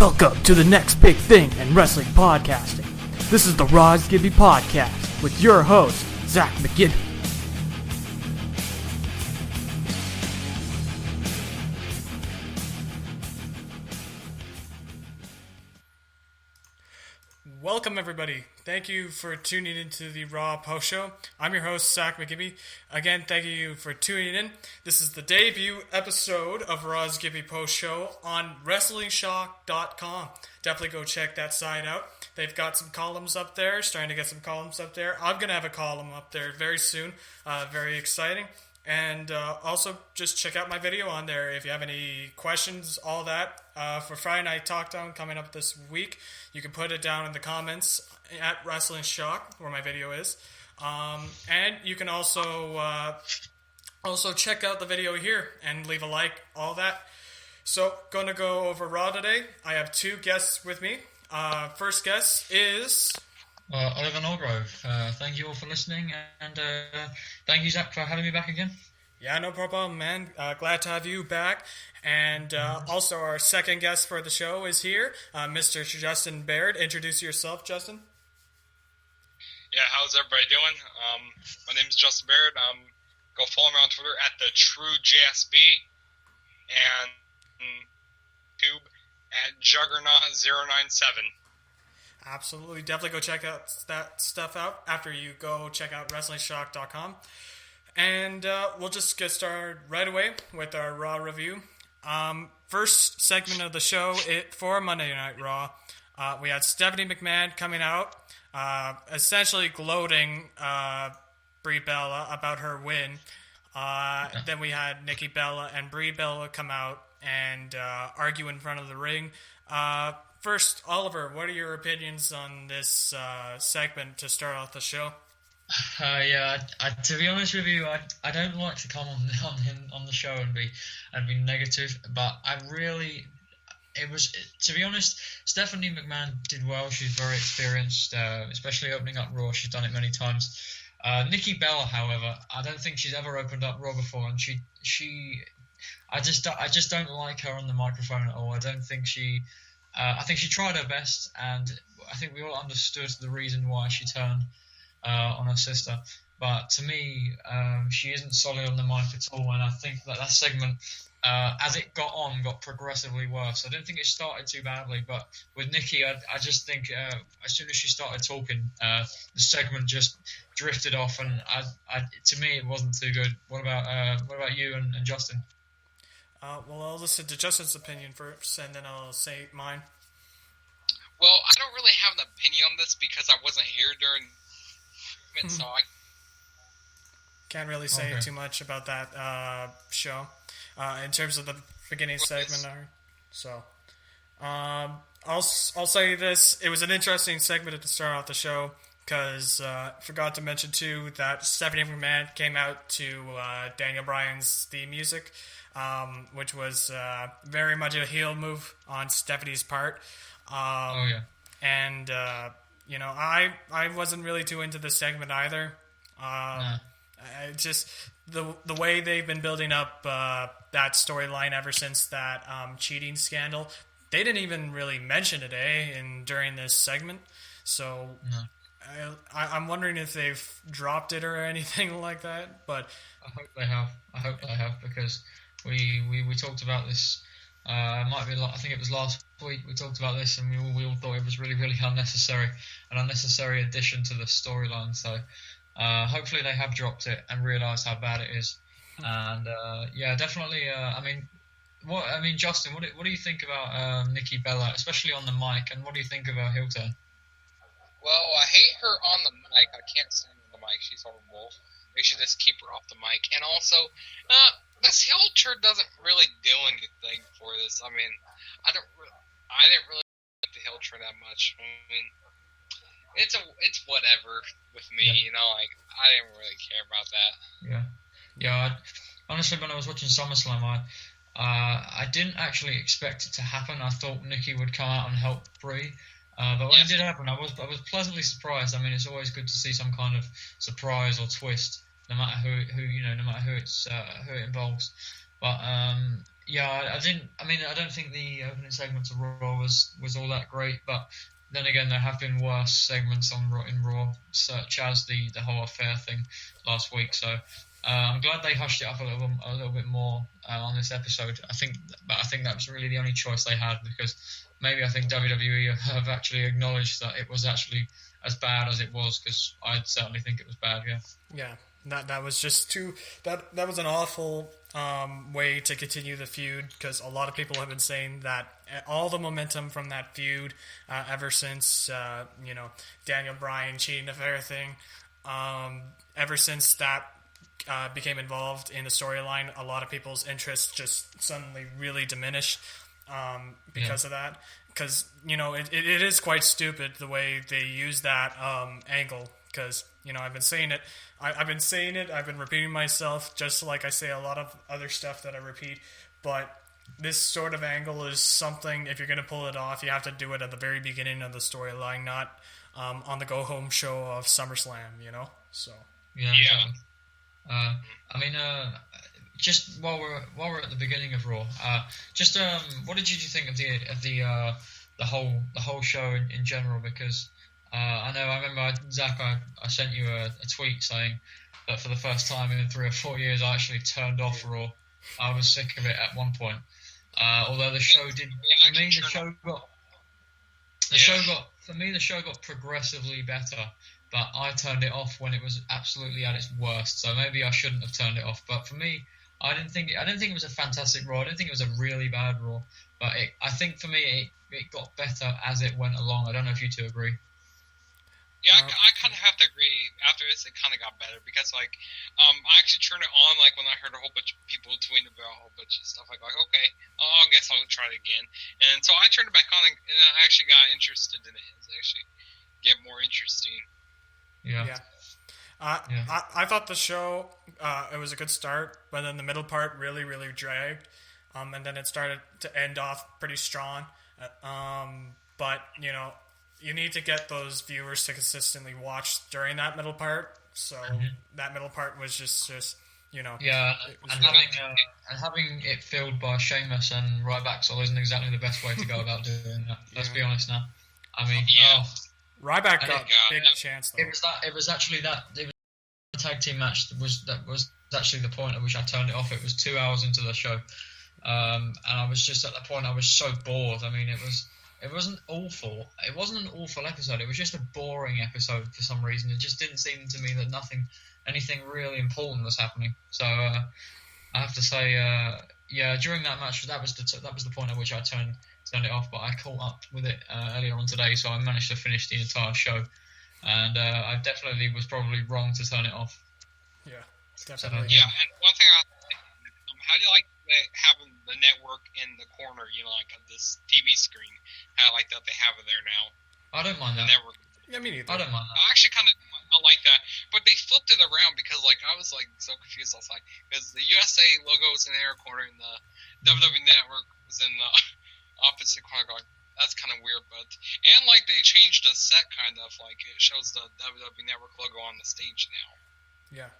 Welcome to the next big thing in wrestling podcasting. This is the Gibby podcast with your host, Zach McGibby. Welcome, everybody. Thank you for tuning into the Raw Post Show. I'm your host, Zach McGibby. Again, thank you for tuning in. This is the debut episode of Raw's Gibby Post Show on WrestlingShock.com. Definitely go check that site out. They've got some columns up there, starting to get some columns up there. I'm going to have a column up there very soon. Very exciting. And also, just check out my video on there if you have any questions, all that. For Friday Night Talk Down coming up this week, you can put it down in the comments at Wrestling Shock, where my video is. And you can also check out the video here and leave a like, all that. So, going to go over Raw today. I have two guests with me. First guest is... Oliver Norgrove. Thank you all for listening, and thank you, Zach, for having me back again. Yeah, no problem, man. Glad to have you back. And also our second guest for the show is here, Mr. Justin Baird. Introduce yourself, Justin. Yeah, how's everybody doing? My name is Justin Baird. Go follow me on Twitter at TheTrueJSB and YouTube at Juggernaut097. Absolutely. Definitely go check out that stuff out after you go check out WrestlingShock.com. And we'll just get started right away with our Raw review. First segment of the show for Monday Night Raw. We had Stephanie McMahon coming out, essentially gloating Brie Bella about her win. Then we had Nikki Bella and Brie Bella come out and argue in front of the ring. First, Oliver, what are your opinions on this segment to start off the show? To be honest with you, I don't like to come on the show and be negative, but to be honest, Stephanie McMahon did well. She's very experienced, especially opening up Raw. She's done it many times. Nikki Bella, however, I don't think she's ever opened up Raw before, and I just don't like her on the microphone at all. I think she tried her best, and I think we all understood the reason why she turned on her sister. But to me, she isn't solid on the mic at all, and I think that segment, as it got progressively worse. I don't think it started too badly, but with Nikki, I just think as soon as she started talking, the segment just drifted off, and to me, it wasn't too good. What about you and Justin? Well, I'll listen to Justin's opinion first, and then I'll say mine. Well, I don't really have an opinion on this because I wasn't here during it, so I can't really say too much about that show in terms of the beginning segment. So, I'll say this: it was an interesting segment to start off the show because I forgot to mention too that Stephanie McMahon came out to Daniel Bryan's theme music. Which was very much a heel move on Stephanie's part. And, I wasn't really too into this segment either. Just the way they've been building up that storyline ever since that cheating scandal. They didn't even really mention it during this segment. So I'm wondering if they've dropped it or anything like that. But I hope they have because... We talked about this. I think it was last week. We talked about this, and we all thought it was really, really an unnecessary addition to the storyline. So hopefully they have dropped it and realised how bad it is. And definitely. Justin, what do you think about Nikki Bella, especially on the mic, and what do you think of her heel turn? Well, I hate her on the mic. I can't stand her on the mic. She's horrible. We should just keep her off the mic. And also, this heel turn doesn't really do anything for this. I mean, I didn't really like the heel turn that much. I mean, it's whatever with me, I didn't really care about that. Yeah. Honestly, when I was watching SummerSlam, I didn't actually expect it to happen. I thought Nikki would come out and help Brie. But when it did happen, I was pleasantly surprised. I mean, it's always good to see some kind of surprise or twist, no matter who it involves. But I didn't. I mean, I don't think the opening segments of Raw was all that great, but then again, there have been worse segments on Raw, such as the whole affair thing last week. So I'm glad they hushed it up a little bit more on this episode. But I think that was really the only choice they had, because maybe I think WWE have actually acknowledged that it was actually as bad as it was, because I certainly think it was bad. Yeah. Yeah, that was just too. That was an awful way to continue the feud, because a lot of people have been saying that all the momentum from that feud ever since Daniel Bryan cheating affair thing, ever since that became involved in the storyline, a lot of people's interest just suddenly really diminished because of that. Because it is quite stupid the way they use that angle. Because I've been saying it. I've been saying it. I've been repeating myself, just like I say a lot of other stuff that I repeat. But this sort of angle is something. If you're going to pull it off, you have to do it at the very beginning of the storyline, not on the go home show of SummerSlam. So Yeah. Yeah. Exactly. Just while we're at the beginning of Raw, what did you think of the whole show in general? Because I remember, Zach, I sent you a tweet saying that for the first time in 3 or 4 years, I actually turned off Raw. I was sick of it at one point. Although the show did, for me, the show got progressively better. But I turned it off when it was absolutely at its worst. So maybe I shouldn't have turned it off. But for me, I didn't think it was a fantastic Raw. I didn't think it was a really bad Raw. But I think for me, it got better as it went along. I don't know if you two agree. Yeah, I kind of have to agree. After this, it kind of got better because, I actually turned it on, when I heard a whole bunch of people tweeting about a whole bunch of stuff. Okay, I guess I'll try it again. And so I turned it back on, and I actually got interested in it. It actually get more interesting. Yeah. I thought the show, it was a good start, but then the middle part really, really dragged. And then it started to end off pretty strong. But, you need to get those viewers to consistently watch during that middle part. So that middle part was just Yeah, and having it filled by Sheamus and Ryback isn't exactly the best way to go about doing that. Let's be honest now. I mean, Ryback got a big chance though. It was actually the tag team match that was actually the point at which I turned it off. It was 2 hours into the show, and I was just at the point I was so bored. I mean, it wasn't awful. It wasn't an awful episode. It was just a boring episode for some reason. It just didn't seem to me that anything really important was happening. So I have to say, during that match, that was the point at which I turned it off. But I caught up with it earlier on today, so I managed to finish the entire show. And I definitely was probably wrong to turn it off. Yeah, definitely. Yeah, and one thing how do you like having the network in the corner, like on this TV screen? How I like that they have it there now. I don't mind that. Network. Yeah, me neither. I don't mind that. I actually kind of like that, but they flipped it around because I was so confused. I was because the USA logo was in the inner corner and the WWE Network was in the opposite corner. That's kind of weird, and they changed the set kind of it shows the WWE Network logo on the stage now. Yeah.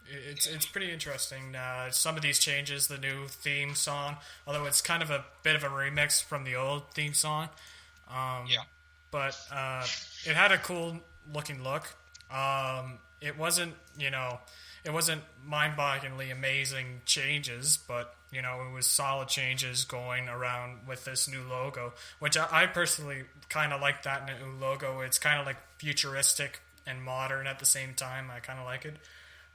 It's pretty interesting. Some of these changes, the new theme song, although it's kind of a bit of a remix from the old theme song. But it had a cool looking look. It wasn't mind-bogglingly amazing changes, but it was solid changes going around with this new logo, which I personally kind of like that new logo. It's kind of futuristic and modern at the same time. I kind of like it.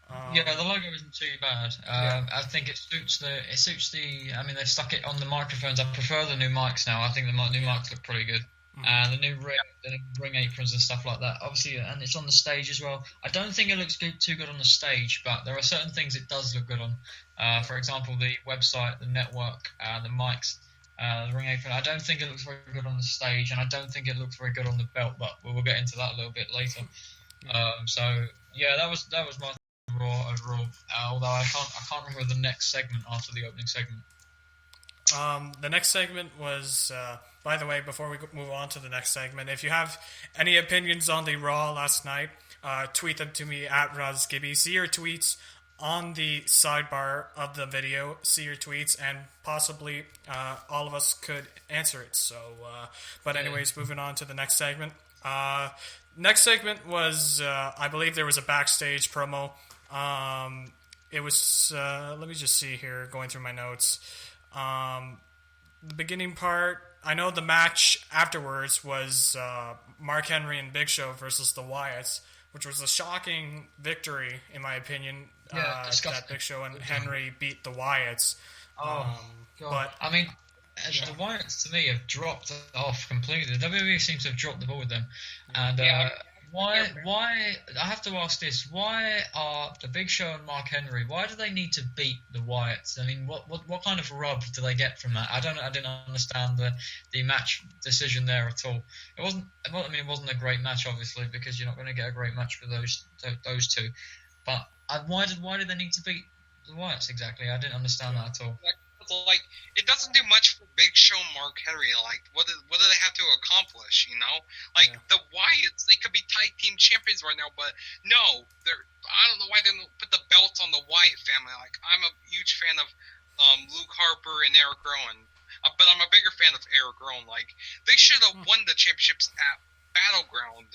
The logo isn't too bad. I think it suits the. I mean, they stuck it on the microphones. I prefer the new mics now. I think the new mics look pretty good. The new ring aprons and stuff like that. Obviously, and it's on the stage as well. I don't think it looks too good on the stage, but there are certain things it does look good on. For example, the website, the network, the mics, the ring apron. I don't think it looks very good on the stage, and I don't think it looks very good on the belt. But we'll get into that a little bit later. That was my Raw overall. Although I can't remember the next segment after the opening segment. The next segment was, by the way, before we move on to the next segment, if you have any opinions on the Raw last night, tweet them to me at RozGibby. See your tweets on the sidebar of the video, see your tweets, and possibly all of us could answer it. So, but anyways, moving on to the next segment. Next segment was, I believe there was a backstage promo. It was, let me just see here, going through my notes. The beginning part, I know the match afterwards was Mark Henry and Big Show versus the Wyatts, which was a shocking victory, in my opinion. That Big Show and Henry beat the Wyatts. God. But I mean, the Wyatts to me have dropped off completely. The WWE seems to have dropped the ball with them, and why? I have to ask this: why are the Big Show and Mark Henry? Why do they need to beat the Wyatts? I mean, what kind of rub do they get from that? I didn't understand the match decision there at all. It wasn't. Well, I mean, it wasn't a great match, obviously, because you're not going to get a great match with those two. But why did they need to beat the Wyatts exactly? I didn't understand that at all. Like, it doesn't do much for Big Show and Mark Henry. Like, what do they have to accomplish, you know? Like, the Wyatts, they could be tag team champions right now, but no, I don't know why they didn't put the belts on the Wyatt family. Like, I'm a huge fan of Luke Harper and Eric Rowan, but I'm a bigger fan of Eric Rowan. Like, they should have won the championships at Battleground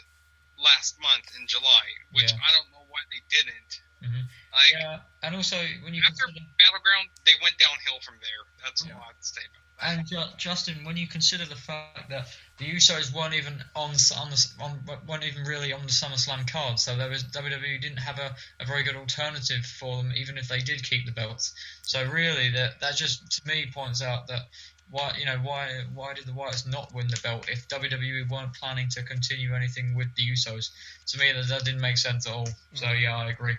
last month in July, which I don't know why they didn't. Mm-hmm. Like, and also when you after Battleground, they went downhill from there. That's all I have to say about that. And Justin, when you consider the fact that the Usos weren't even weren't even really on the SummerSlam card, so WWE didn't have a very good alternative for them, even if they did keep the belts. So really, that just to me points out that why did the Wyatts not win the belt if WWE weren't planning to continue anything with the Usos? To me, that didn't make sense at all. So yeah, I agree.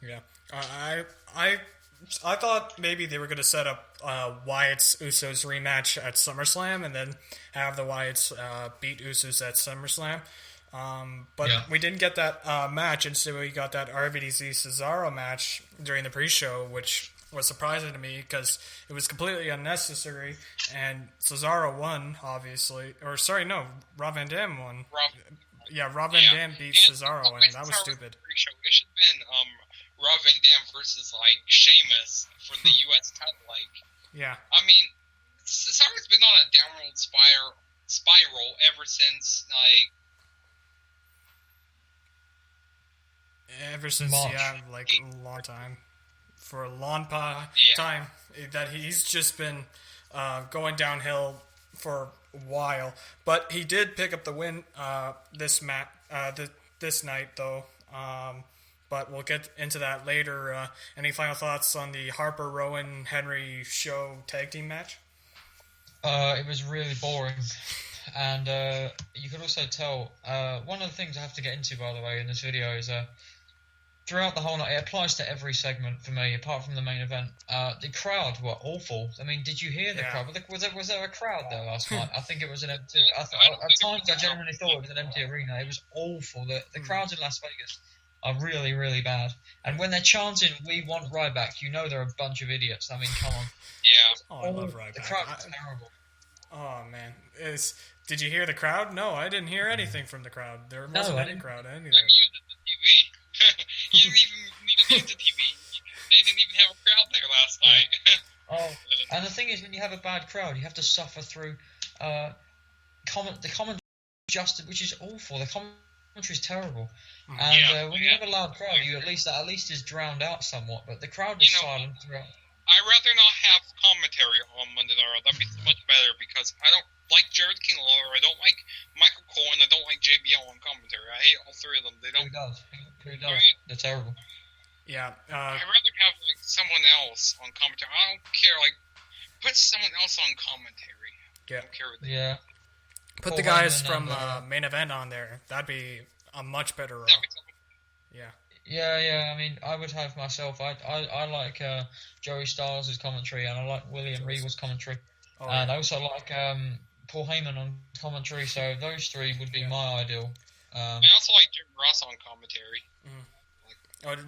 Yeah, I thought maybe they were going to set up Wyatt's Usos rematch at SummerSlam and then have the Wyatts beat Usos at SummerSlam. But we didn't get that match. Instead, we got that RVDC Cesaro match during the pre-show, which was surprising to me because it was completely unnecessary. And Cesaro won, obviously. Or, sorry, no, Rob Van Dam won. Rob Van Dam beat Cesaro, and that was stupid. It should have been Rob Van Dam versus, like, Sheamus for the U.S. title. Like, I mean, Cesaro's been on a downward spiral ever since, like... Ever since, like, a long time. For a long time. That he's just been going downhill for a while. But he did pick up the win this night, though. But we'll get into that later. Any final thoughts on the Harper, Rowan, Henry Show tag team match? It was really boring. And you could also tell, one of the things I have to get into, by the way, in this video is throughout the whole night, it applies to every segment for me, apart from the main event. The crowd were awful. I mean, did you hear the crowd? Was there a crowd there last night? I think it was an empty... At times, I genuinely thought it was an empty arena. It was awful. The crowds in Las Vegas are really, really bad. And when they're chanting, "We want Ryback," you know they're a bunch of idiots. I mean, come on. Yeah. Oh, I love Ryback. The crowd is terrible. Oh, man. Did you hear the crowd? No, I didn't hear anything from the crowd. There wasn't any crowd anywhere. I muted the TV. You didn't even need to mute the TV. They didn't even have a crowd there last night. And the thing is, when you have a bad crowd, you have to suffer through the commentary, which is awful. The commentary is terrible. And when you have a loud crowd, you at least is drowned out somewhat. But the crowd was silent throughout. I'd rather not have commentary on Monday Night Raw. That'd be so much better because I don't like Jared King Lawler, I don't like Michael Cole, and I don't like JBL on commentary. I hate all three of them. They don't. Who does? They're terrible. Yeah. I'd rather have like someone else on commentary. I don't care. Like, put someone else on commentary. Yeah. I don't care what they do. Put the guys from main event on there. That'd be a much better Raw. Yeah. Yeah. I mean, I would have myself. I like Joey Styles' commentary, and I like William Regal's commentary, and I also like Paul Heyman on commentary. So those three would be my ideal. I also like Jim Ross on commentary.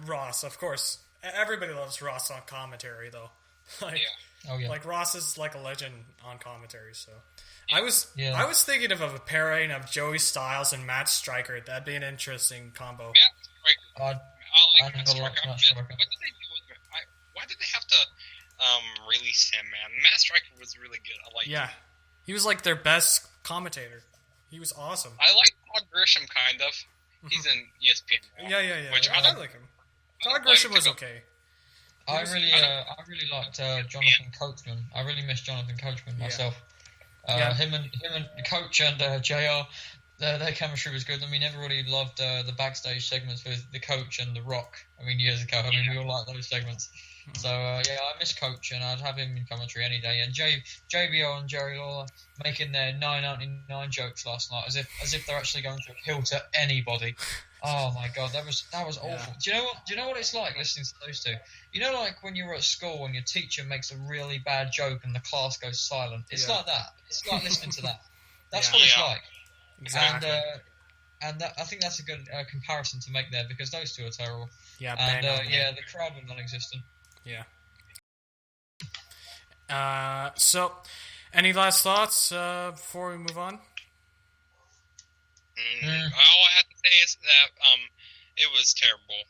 Ross, of course. Everybody loves Ross on commentary, though. Like Ross is like a legend on commentary. So I was thinking of a pairing of Joey Styles and Matt Striker. That'd be an interesting combo. I like Matt Striker. What did they do with did they have to release him, man? Matt Striker was really good. I liked him. He was like their best commentator. He was awesome. I like Todd Grisham, kind of. He's in ESPN now. Yeah. Which I like him. Todd Grisham was okay. I really liked Jonathan Coachman. I really miss Jonathan Coachman myself. Him and Coach and JR, their chemistry was good. I mean, everybody loved the backstage segments with the Coach and the Rock. I mean, years ago. I mean, we all liked those segments. So I miss Coach, and I'd have him in commentary any day. And JBO and Jerry Lawler making their 9.99 jokes last night, as if they're actually going to appeal to anybody. Oh my God, that was awful. Do you know what it's like listening to those two? You know, like when you're at school and your teacher makes a really bad joke and the class goes silent. It's like that. It's like listening to that. That's what it's like. Exactly. And I think that's a good comparison to make there, because those two are terrible. Yeah, and the crowd were non-existent. Yeah. So, any last thoughts before we move on? All I have to say is that it was terrible.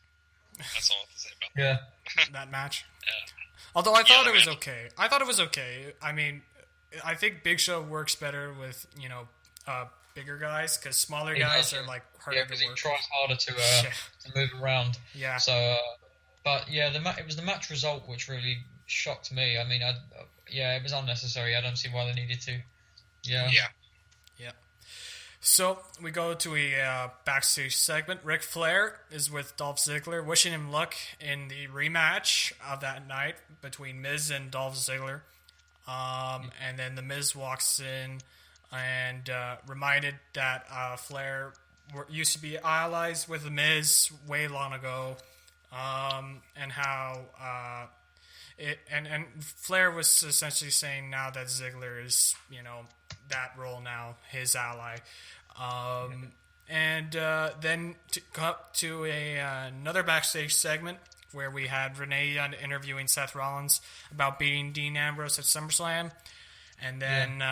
That's all I have to say about that. That match. Although I thought it was okay. I mean, I think Big Show works better with bigger guys, because smaller guys are like harder to work. He tries harder to move around. Yeah. So, but yeah, it was the match result which really shocked me. I mean, it was unnecessary. I don't see why they needed to. Yeah. So we go to a backstage segment. Ric Flair is with Dolph Ziggler, wishing him luck in the rematch of that night between Miz and Dolph Ziggler. And then the Miz walks in and reminded that Flair used to be allies with the Miz way long ago, and how and Flair was essentially saying now that Ziggler is that role now, his ally. And then to cut to another backstage segment where we had Renee Young interviewing Seth Rollins about beating Dean Ambrose at SummerSlam, and then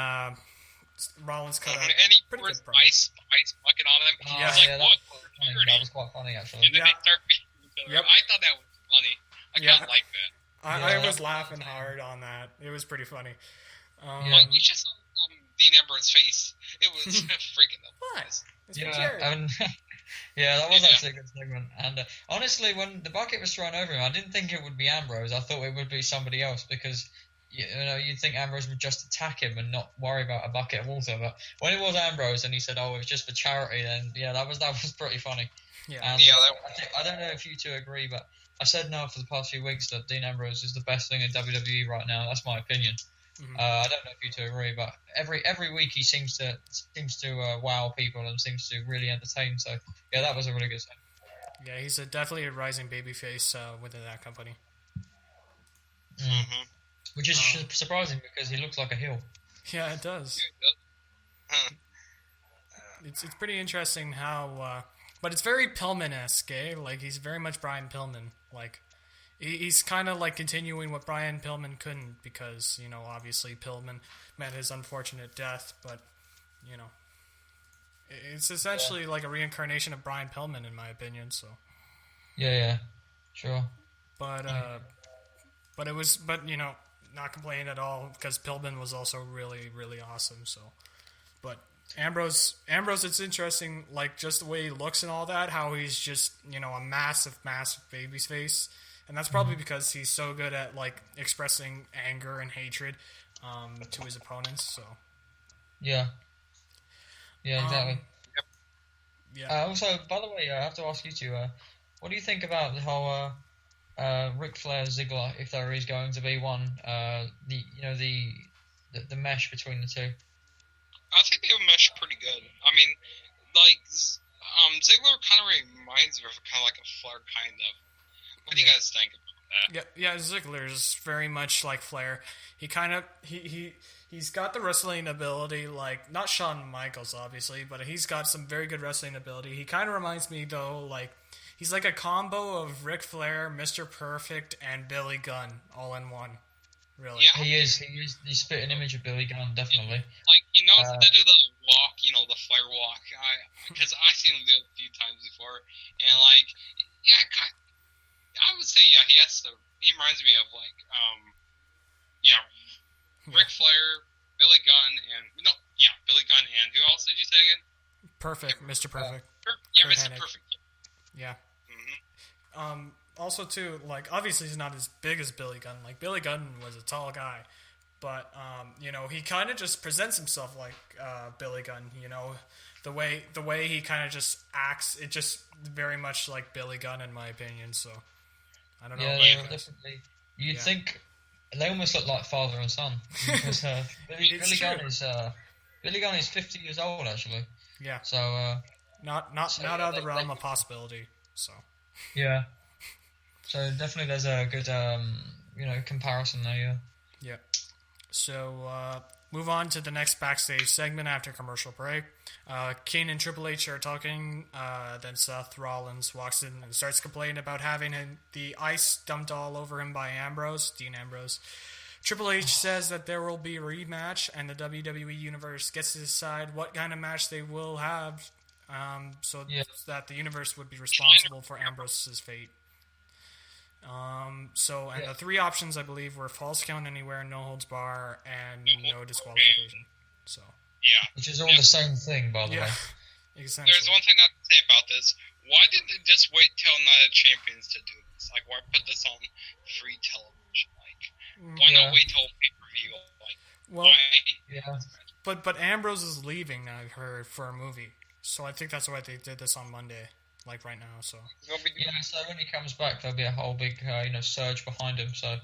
Rollins cut a pretty good promo. Ice bucket on them. That was quite funny, actually. And then they start beating each other. I thought that was funny. I kind of like that. I was laughing hard on that. It was pretty funny. You just saw Dean Ambrose's face. It was freaking up. What? That was actually a good segment. And honestly, when the bucket was thrown over him, I didn't think it would be Ambrose. I thought it would be somebody else, because you'd think Ambrose would just attack him and not worry about a bucket of water. But when it was Ambrose and he said, "Oh, it was just for charity," then that was pretty funny. Yeah. And I don't know if you two agree, but I said now for the past few weeks that Dean Ambrose is the best thing in WWE right now. That's my opinion. Mm-hmm. I don't know if you two agree, but every week he seems to wow people and seems to really entertain. So that was a really good thing. Yeah, he's definitely a rising babyface within that company. Mm-hmm. Which is surprising, because he looks like a heel. Yeah, it does. It's pretty interesting how, but it's very Pillman-esque, eh? Like, he's very much Brian Pillman. Like, he's kind of like continuing what Brian Pillman couldn't, because, obviously Pillman met his unfortunate death, but, it's essentially like a reincarnation of Brian Pillman, in my opinion, so. Yeah, sure. But not complaining at all, because Pillman was also really, really awesome, so. But Ambrose, it's interesting, like, just the way he looks and all that, how he's just, a massive, massive baby's face. And that's probably because he's so good at, like, expressing anger and hatred to his opponents, so. Yeah, exactly. Yeah. Also, by the way, I have to ask you two, what do you think about the whole Ric Flair Ziggler, if there is going to be one, the mesh between the two? I think they mesh pretty good. I mean, like, Ziggler kind of reminds me of kind of like a Flair, kind of. What do you guys think about that? Yeah, Ziggler is very much like Flair. He kind of he's got the wrestling ability, like, not Shawn Michaels obviously, but he's got some very good wrestling ability. He kind of reminds me though, like, he's like a combo of Ric Flair, Mr. Perfect, and Billy Gunn all in one. Really? Yeah, he is. He's spit an image of Billy Gunn, definitely. Like, he knows how to do the walk, the Flair walk. Because I've seen him do it a few times before, and like, I would say, he has the he reminds me of Ric Flair, Billy Gunn, Billy Gunn, and who else did you say again? Perfect, Mr. Perfect. Mr. Perfect. Yeah. Also, too, like, obviously he's not as big as Billy Gunn. Like, Billy Gunn was a tall guy. But, he kind of just presents himself like Billy Gunn, The way he kind of just acts, it just very much like Billy Gunn, in my opinion, so I don't know. Yeah, definitely. You'd think they almost look like father and son. Because Billy Gunn is 50 years old, actually. Yeah. So, not out of the realm of possibility, so. Yeah. So definitely there's a good, comparison there, yeah. Yeah. So, move on to the next backstage segment after commercial break. Kane and Triple H are talking, then Seth Rollins walks in and starts complaining about having the ice dumped all over him by Dean Ambrose. Triple H says that there will be a rematch, and the WWE Universe gets to decide what kind of match they will have, that the Universe would be responsible for Ambrose's fate. The three options, I believe, were false count anywhere, no holds bar, and no disqualification. So. Yeah. Which is all the same thing, by the way. Essentially. There's one thing I have to say about this. Why didn't they just wait till Night of Champions to do this? Like, why put this on free television? Like, why not wait till pay-per-view? Like, well, why? But Ambrose is leaving, I've heard, for a movie. So I think that's why they did this on Monday. Like right now, so so when he comes back, there'll be a whole big, surge behind him. So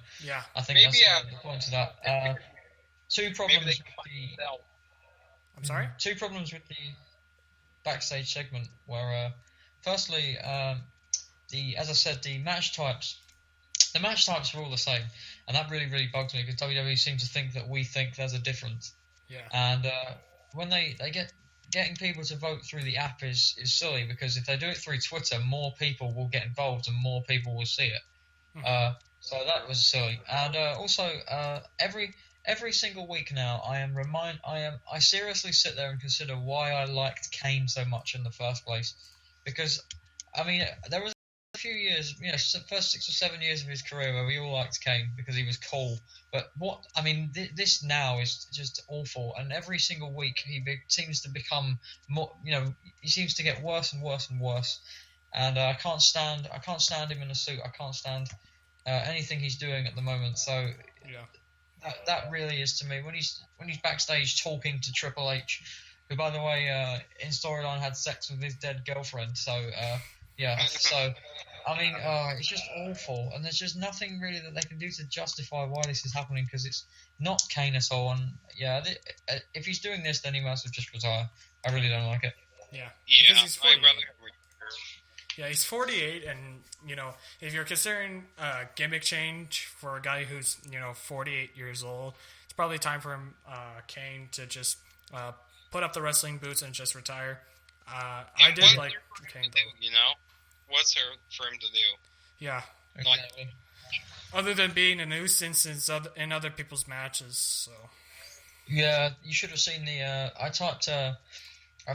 I think maybe that's the point of that. Two problems with the. I'm sorry. Two problems with the backstage segment were, firstly, as I said, the match types are all the same, and that really, really bugs me because WWE seem to think that we think there's a difference. Yeah. And when they getting people to vote through the app is silly because if they do it through Twitter, more people will get involved and more people will see it. Mm-hmm. So that was silly. And also, every single week now, I seriously sit there and consider why I liked Kane so much in the first place. Because, I mean, there was a few years, first 6 or 7 years of his career where we all liked Kane because he was cool. But this now is just awful. And every single week he seems to become more, he seems to get worse and worse and worse. And I can't stand him in a suit. I can't stand anything he's doing at the moment. So that really is to me when he's backstage talking to Triple H, who by the way in storyline had sex with his dead girlfriend. So. So, I mean, it's just awful, and there's just nothing really that they can do to justify why this is happening, because it's not Kane at all, and if he's doing this, then he must have just retire. I really don't like it. Yeah. Yeah, he's 48. Yeah, he's 48, and, if you're considering a gimmick change for a guy who's, 48 years old, it's probably time for him, Kane, to just put up the wrestling boots and just retire. I did like Kane, though. What's there for him to do? Yeah. Exactly. Other than being a nuisance in other people's matches, so. Yeah, you should have seen I typed at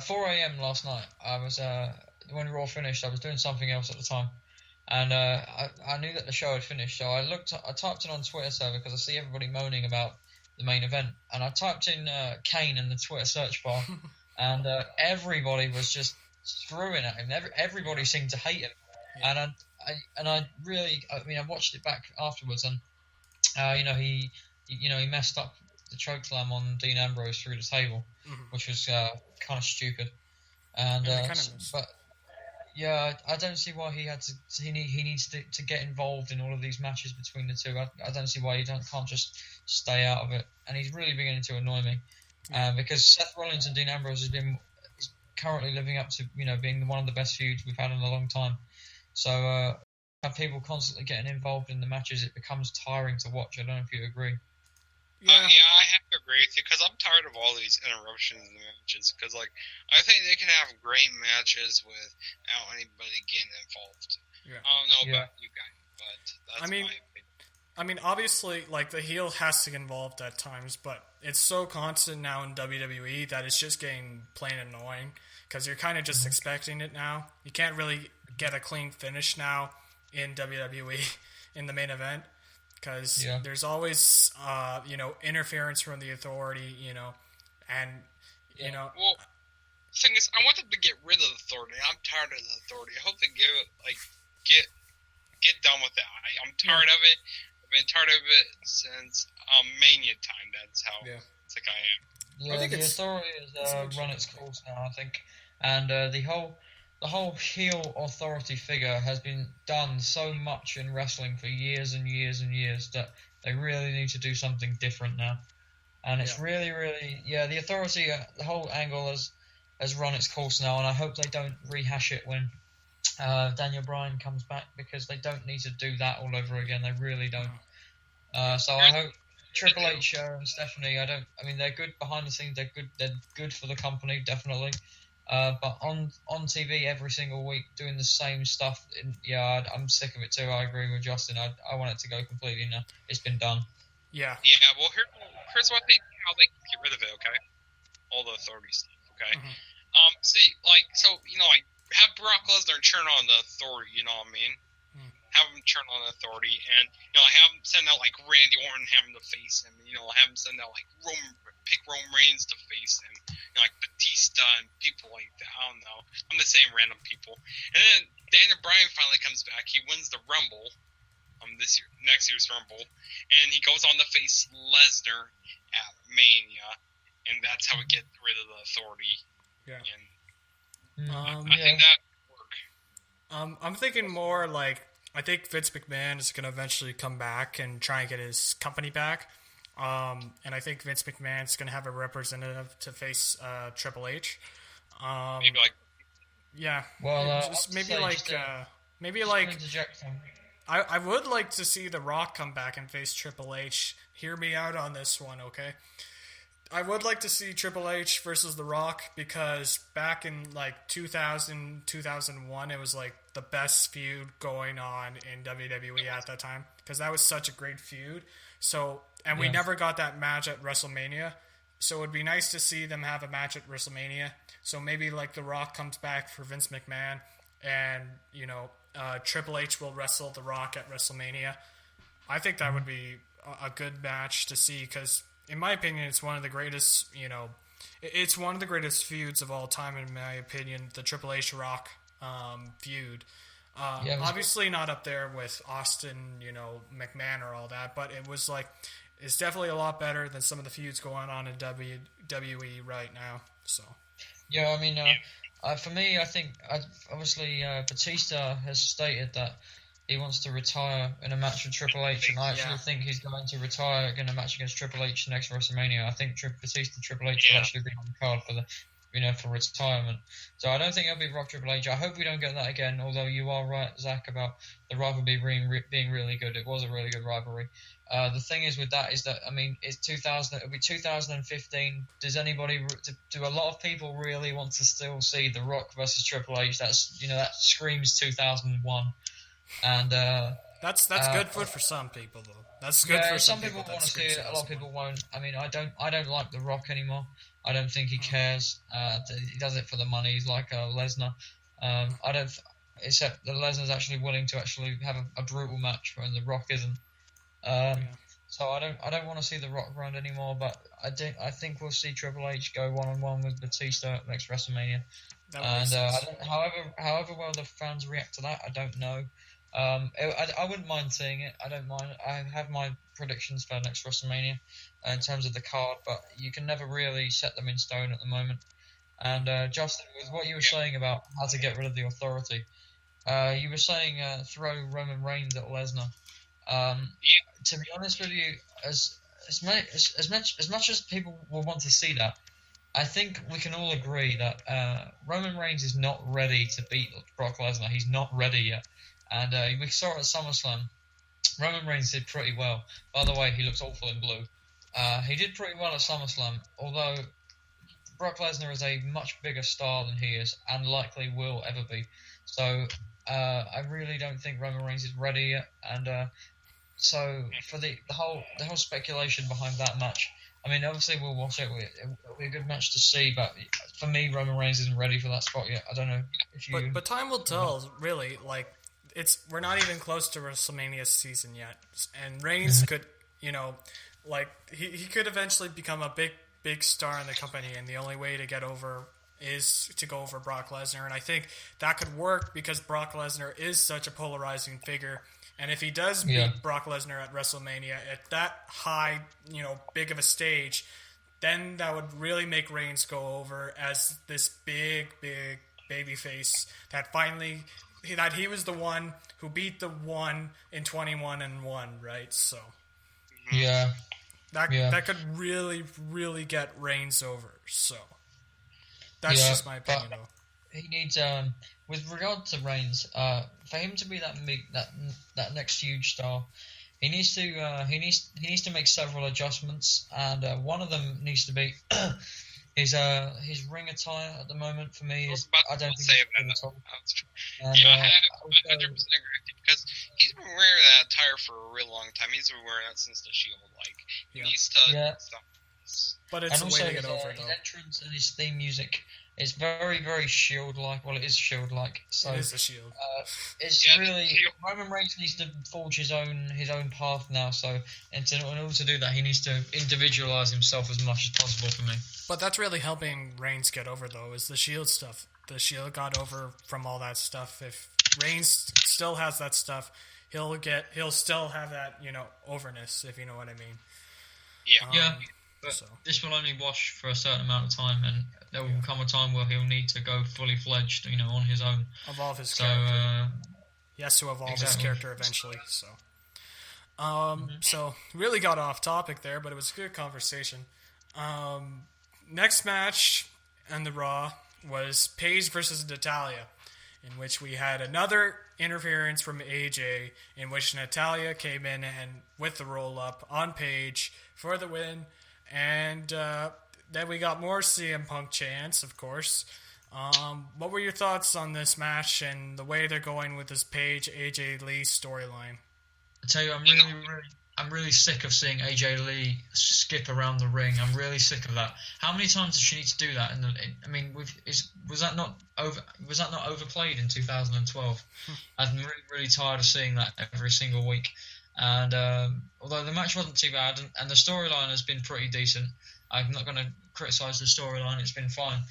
4 a.m. last night. I was when Raw finished. I was doing something else at the time, and I knew that the show had finished. So I typed it on Twitter server because I see everybody moaning about the main event, and I typed in Kane in the Twitter search bar. And everybody was just screwing at him. Everybody seemed to hate him. Yeah. And I watched it back afterwards, and he messed up the choke slam on Dean Ambrose through the table, which was kind of stupid. And I don't see why he had to. He needs to get involved in all of these matches between the two. I don't see why he can't just stay out of it. And he's really beginning to annoy me. Because Seth Rollins and Dean Ambrose is currently living up to being one of the best feuds we've had in a long time. So have people constantly getting involved in the matches, it becomes tiring to watch. I don't know if you agree. Yeah, I have to agree with you because I'm tired of all these interruptions in the matches. Because I think they can have great matches without anybody getting involved. Yeah. I don't know about you guys, but that's my opinion. I mean, obviously, the heel has to get involved at times, but it's so constant now in WWE that it's just getting plain annoying because you're kind of just expecting it now. You can't really get a clean finish now in WWE in the main event, because Yeah. there's always interference from the Authority, and Well, the thing is, I want them to get rid of the Authority. I'm tired of the Authority. I hope they get done with that. I'm tired of it. I've been tired of it since Mania time. That's how sick I am. Yeah, I think the Authority has run its course now, I think, and the whole heel Authority figure has been done so much in wrestling for years and years and years that they really need to do something different now. And it's really, really, the Authority, the whole angle has run its course now, and I hope they don't rehash it when Daniel Bryan comes back, because they don't need to do that all over again. They really don't. So I hope Triple H and Stephanie, they're good behind the scenes. They're good for the company, definitely. But on TV every single week doing the same stuff, I'm sick of it too. I agree with Justin. I want it to go completely now. It's been done. Yeah. Well, here's how they can get rid of it. Okay, all the Authority stuff. Okay. Have Brock Lesnar turn on the Authority. You know what I mean? Have him turn on the Authority, and have him send out like Randy Orton, have him to face him. Have him send out like pick Roman Reigns to face him, like Batista and people like that. I don't know. I'm just saying random people. And then Daniel Bryan finally comes back. He wins the Rumble, next year's Rumble, and he goes on to face Lesnar at Mania, and that's how we get rid of the Authority. Yeah. And I think that would work. I'm thinking more like, I think Vince McMahon is going to eventually come back and try and get his company back. And I think Vince McMahon's going to have a representative to face Triple H. Maybe like... Yeah. Well, just maybe like... I would like to see The Rock come back and face Triple H. Hear me out on this one, okay? I would like to see Triple H versus The Rock, because back in like 2000, 2001, it was like the best feud going on in WWE at that time, because that was such a great feud. So, and we never got that match at WrestleMania. So it would be nice to see them have a match at WrestleMania. So maybe like The Rock comes back for Vince McMahon, and Triple H will wrestle The Rock at WrestleMania. I think that would be a good match to see, because in my opinion, it's one of the greatest, it's one of the greatest feuds of all time, in my opinion, the Triple H Rock feud. Obviously not up there with Austin, McMahon or all that, but it's definitely a lot better than some of the feuds going on in WWE right now. So. Yeah, for me, I think, obviously, Batista has stated that he wants to retire in a match with Triple H, and I actually think he's going to retire in a match against Triple H next WrestleMania. I think Batista Triple H will actually be on the card for retirement. So I don't think it'll be Rock Triple H. I hope we don't get that again, although you are right, Zach, about the rivalry being really good. It was a really good rivalry. The thing is with that is that, it's 2000. It'll be 2015. Do a lot of people really want to still see The Rock versus Triple H? That screams 2001. And that's good for some people, though. That's good for some people want to see it. A lot of people won't. I don't like The Rock anymore. I don't think he cares. He does it for the money. He's like Lesnar. Except that Lesnar's actually willing to actually have a brutal match when The Rock isn't. So I don't want to see The Rock around anymore. But I think we'll see Triple H go 1-on-1 with Batista next WrestleMania. And however well the fans react to that, I don't know. I wouldn't mind seeing it. I don't mind. I have my predictions for next WrestleMania in terms of the card, but you can never really set them in stone at the moment. And Justin, with what you were saying about how to get rid of the Authority, you were saying throw Roman Reigns at Lesnar. To be honest with you, as much as people will want to see that, I think we can all agree that Roman Reigns is not ready to beat Brock Lesnar. He's not ready yet. And we saw it at SummerSlam. Roman Reigns did pretty well. By the way, he looks awful in blue. He did pretty well at SummerSlam, although Brock Lesnar is a much bigger star than he is, and likely will ever be. So I really don't think Roman Reigns is ready yet. And so for the whole speculation behind that match, obviously we'll watch it. It'll be a good match to see, but for me, Roman Reigns isn't ready for that spot yet. I don't know if you... But time will tell, really. we're not even close to WrestleMania season yet, and Reigns could, like he could eventually become a big star in the company, and the only way to get over is to go over Brock Lesnar, and I think that could work because Brock Lesnar is such a polarizing figure, and if he does beat Brock Lesnar at WrestleMania at that high, big of a stage, then that would really make Reigns go over as this big babyface that he was the one who beat the one in 21 and 1, right? So that could really, really get Reigns over. So that's just my opinion, though. He needs, with regard to Reigns, for him to be that next huge star, he needs to make several adjustments, and one of them needs to be his ring attire at the moment. For me, I don't think it's good at all. I 100% agree with you, because he's been wearing that attire for a real long time. He's been wearing that since the Shield. Like he needs to stop. But it's and a way also to get over, his though. entrance and his theme music is very, very Shield-like. Well, it is Shield-like. So, it is a Shield. It's really Roman Reigns needs to forge his own path now. So, in order to do that, he needs to individualize himself as much as possible for me. But that's really helping Reigns get over, though, is the Shield stuff. The Shield got over from all that stuff. If Reigns still has that stuff, he'll still have that, overness, if you know what I mean. Yeah. But this will only wash for a certain amount of time, and there will come a time where he'll need to go fully fledged, on his own. Evolve his character. He has to evolve his character eventually. So, so really got off topic there, but it was a good conversation. Next match on the Raw was Paige versus Natalya, in which we had another interference from AJ, in which Natalya came in and with the roll up on Paige for the win. And then we got more CM Punk chants, of course. What were your thoughts on this match and the way they're going with this Paige AJ Lee storyline? I tell you, I'm really sick of seeing AJ Lee skip around the ring. I'm really sick of that. How many times does she need to do that? Was that not overplayed in 2012? I'm really, really tired of seeing that every single week. And although the match wasn't too bad, and the storyline has been pretty decent, I'm not going to criticise the storyline. It's been fine.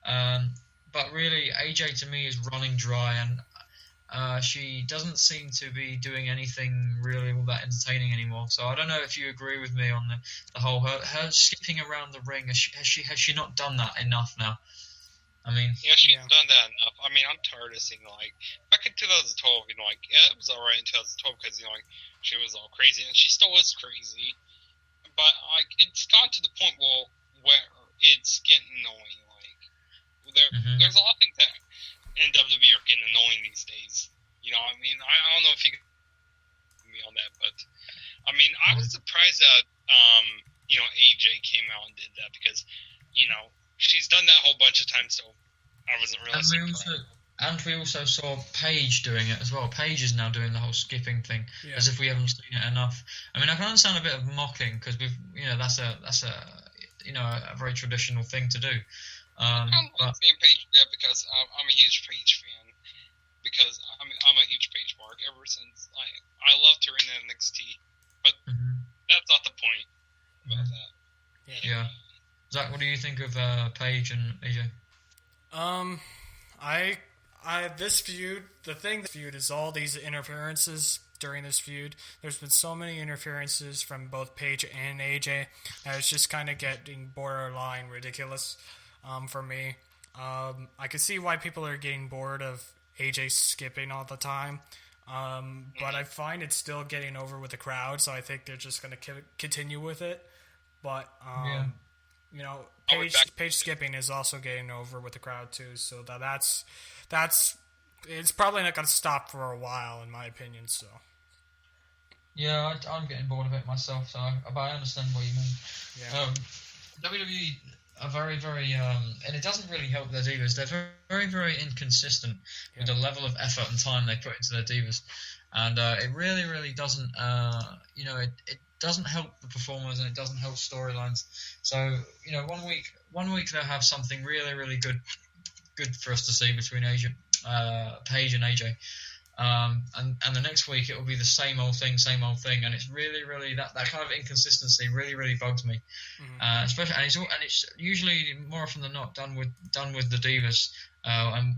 But really, AJ to me is running dry, and she doesn't seem to be doing anything really all that entertaining anymore. So I don't know if you agree with me on the whole her skipping around the ring. Has she not done that enough now? I mean, she's done that enough. I mean, I'm tired of seeing back in 2012, it was alright in 2012 because she was all crazy, and she still is crazy. But it's gone to the point where it's getting annoying. There's a lot of things that in WWE are getting annoying these days. I mean, I don't know if you can me on that, but I mean, I was surprised that AJ came out and did that because she's done that a whole bunch of times, so I wasn't really surprised. And we also saw Paige doing it as well. Paige is now doing the whole skipping thing, as if we haven't seen it enough. I mean, I can understand a bit of mocking because that's a very traditional thing to do. I don't like seeing Paige do that because I'm a huge Paige fan. Because I'm a huge Paige mark ever since I loved her in NXT, but that's not the point about that. Yeah. Zach, what do you think of Paige and AJ? This feud, is all these interferences during this feud. There's been so many interferences from both Paige and AJ that it's just kind of getting borderline ridiculous for me. I can see why people are getting bored of AJ skipping all the time, but I find it's still getting over with the crowd, so I think they're just going to continue with it. But Paige skipping is also getting over with the crowd too, so that's it's probably not going to stop for a while, in my opinion. So yeah, I'm getting bored of it myself, but I understand what you mean. WWE are very, very, and it doesn't really help their divas. They're very, very inconsistent with the level of effort and time they put into their divas, and it really, really doesn't, it doesn't help the performers and it doesn't help storylines. So, one week they'll have something really, really good for us to see between Paige and AJ. And the next week it will be the same old thing, and it's really that kind of inconsistency really bugs me. Especially, and it's usually more often than not done with the Divas. And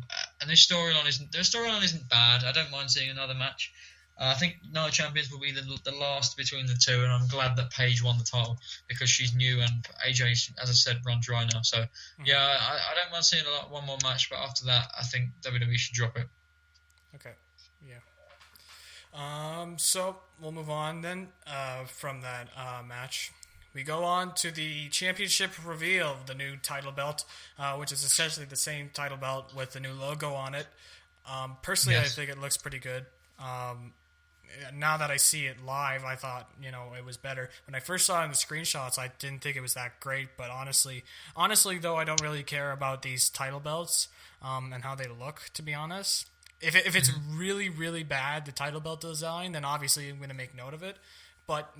this storyline isn't bad. I don't mind seeing another match. I think Night Champions will be the last between the two, and I'm glad that Paige won the title because she's new and AJ, as I said, run dry now. So yeah, I don't mind seeing one more match, but after that, I think WWE should drop it. Okay. Yeah. So we'll move on then from that match. We go on to the championship reveal of the new title belt, which is essentially the same title belt with the new logo on it. Personally, yes. I think it looks pretty good. Now that I see it live, I thought, it was better. When I first saw it in the screenshots, I didn't think it was that great. But honestly, though, I don't really care about these title belts and how they look, to be honest. If it's really, really bad, the title belt design, then obviously I'm going to make note of it. But,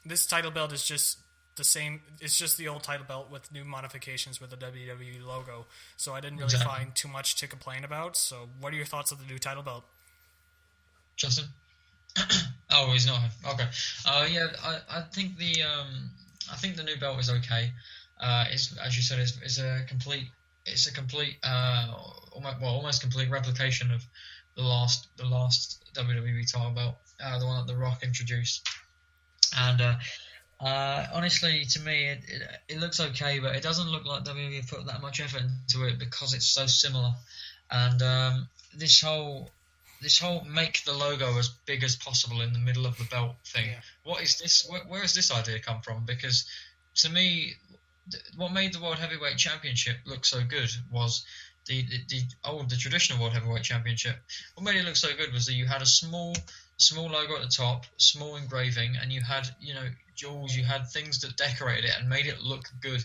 this title belt is just the same. It's just the old title belt with new modifications with the WWE logo. So I didn't really find too much to complain about. So what are your thoughts of the new title belt? Justin? Oh, he's not. Okay. Yeah, I think the new belt is okay. It's, as you said, it's a complete almost complete replication of the last WWE title belt, the one that The Rock introduced. And honestly, to me, it looks okay, but it doesn't look like WWE put that much effort into it because it's so similar. And this whole make the logo as big as possible in the middle of the belt thing. Yeah. What is this? Where has this idea come from? Because to me, what made the World Heavyweight Championship look so good was the traditional World Heavyweight Championship. What made it look so good was that you had a small logo at the top, small engraving, and you had jewels, you had things that decorated it and made it look good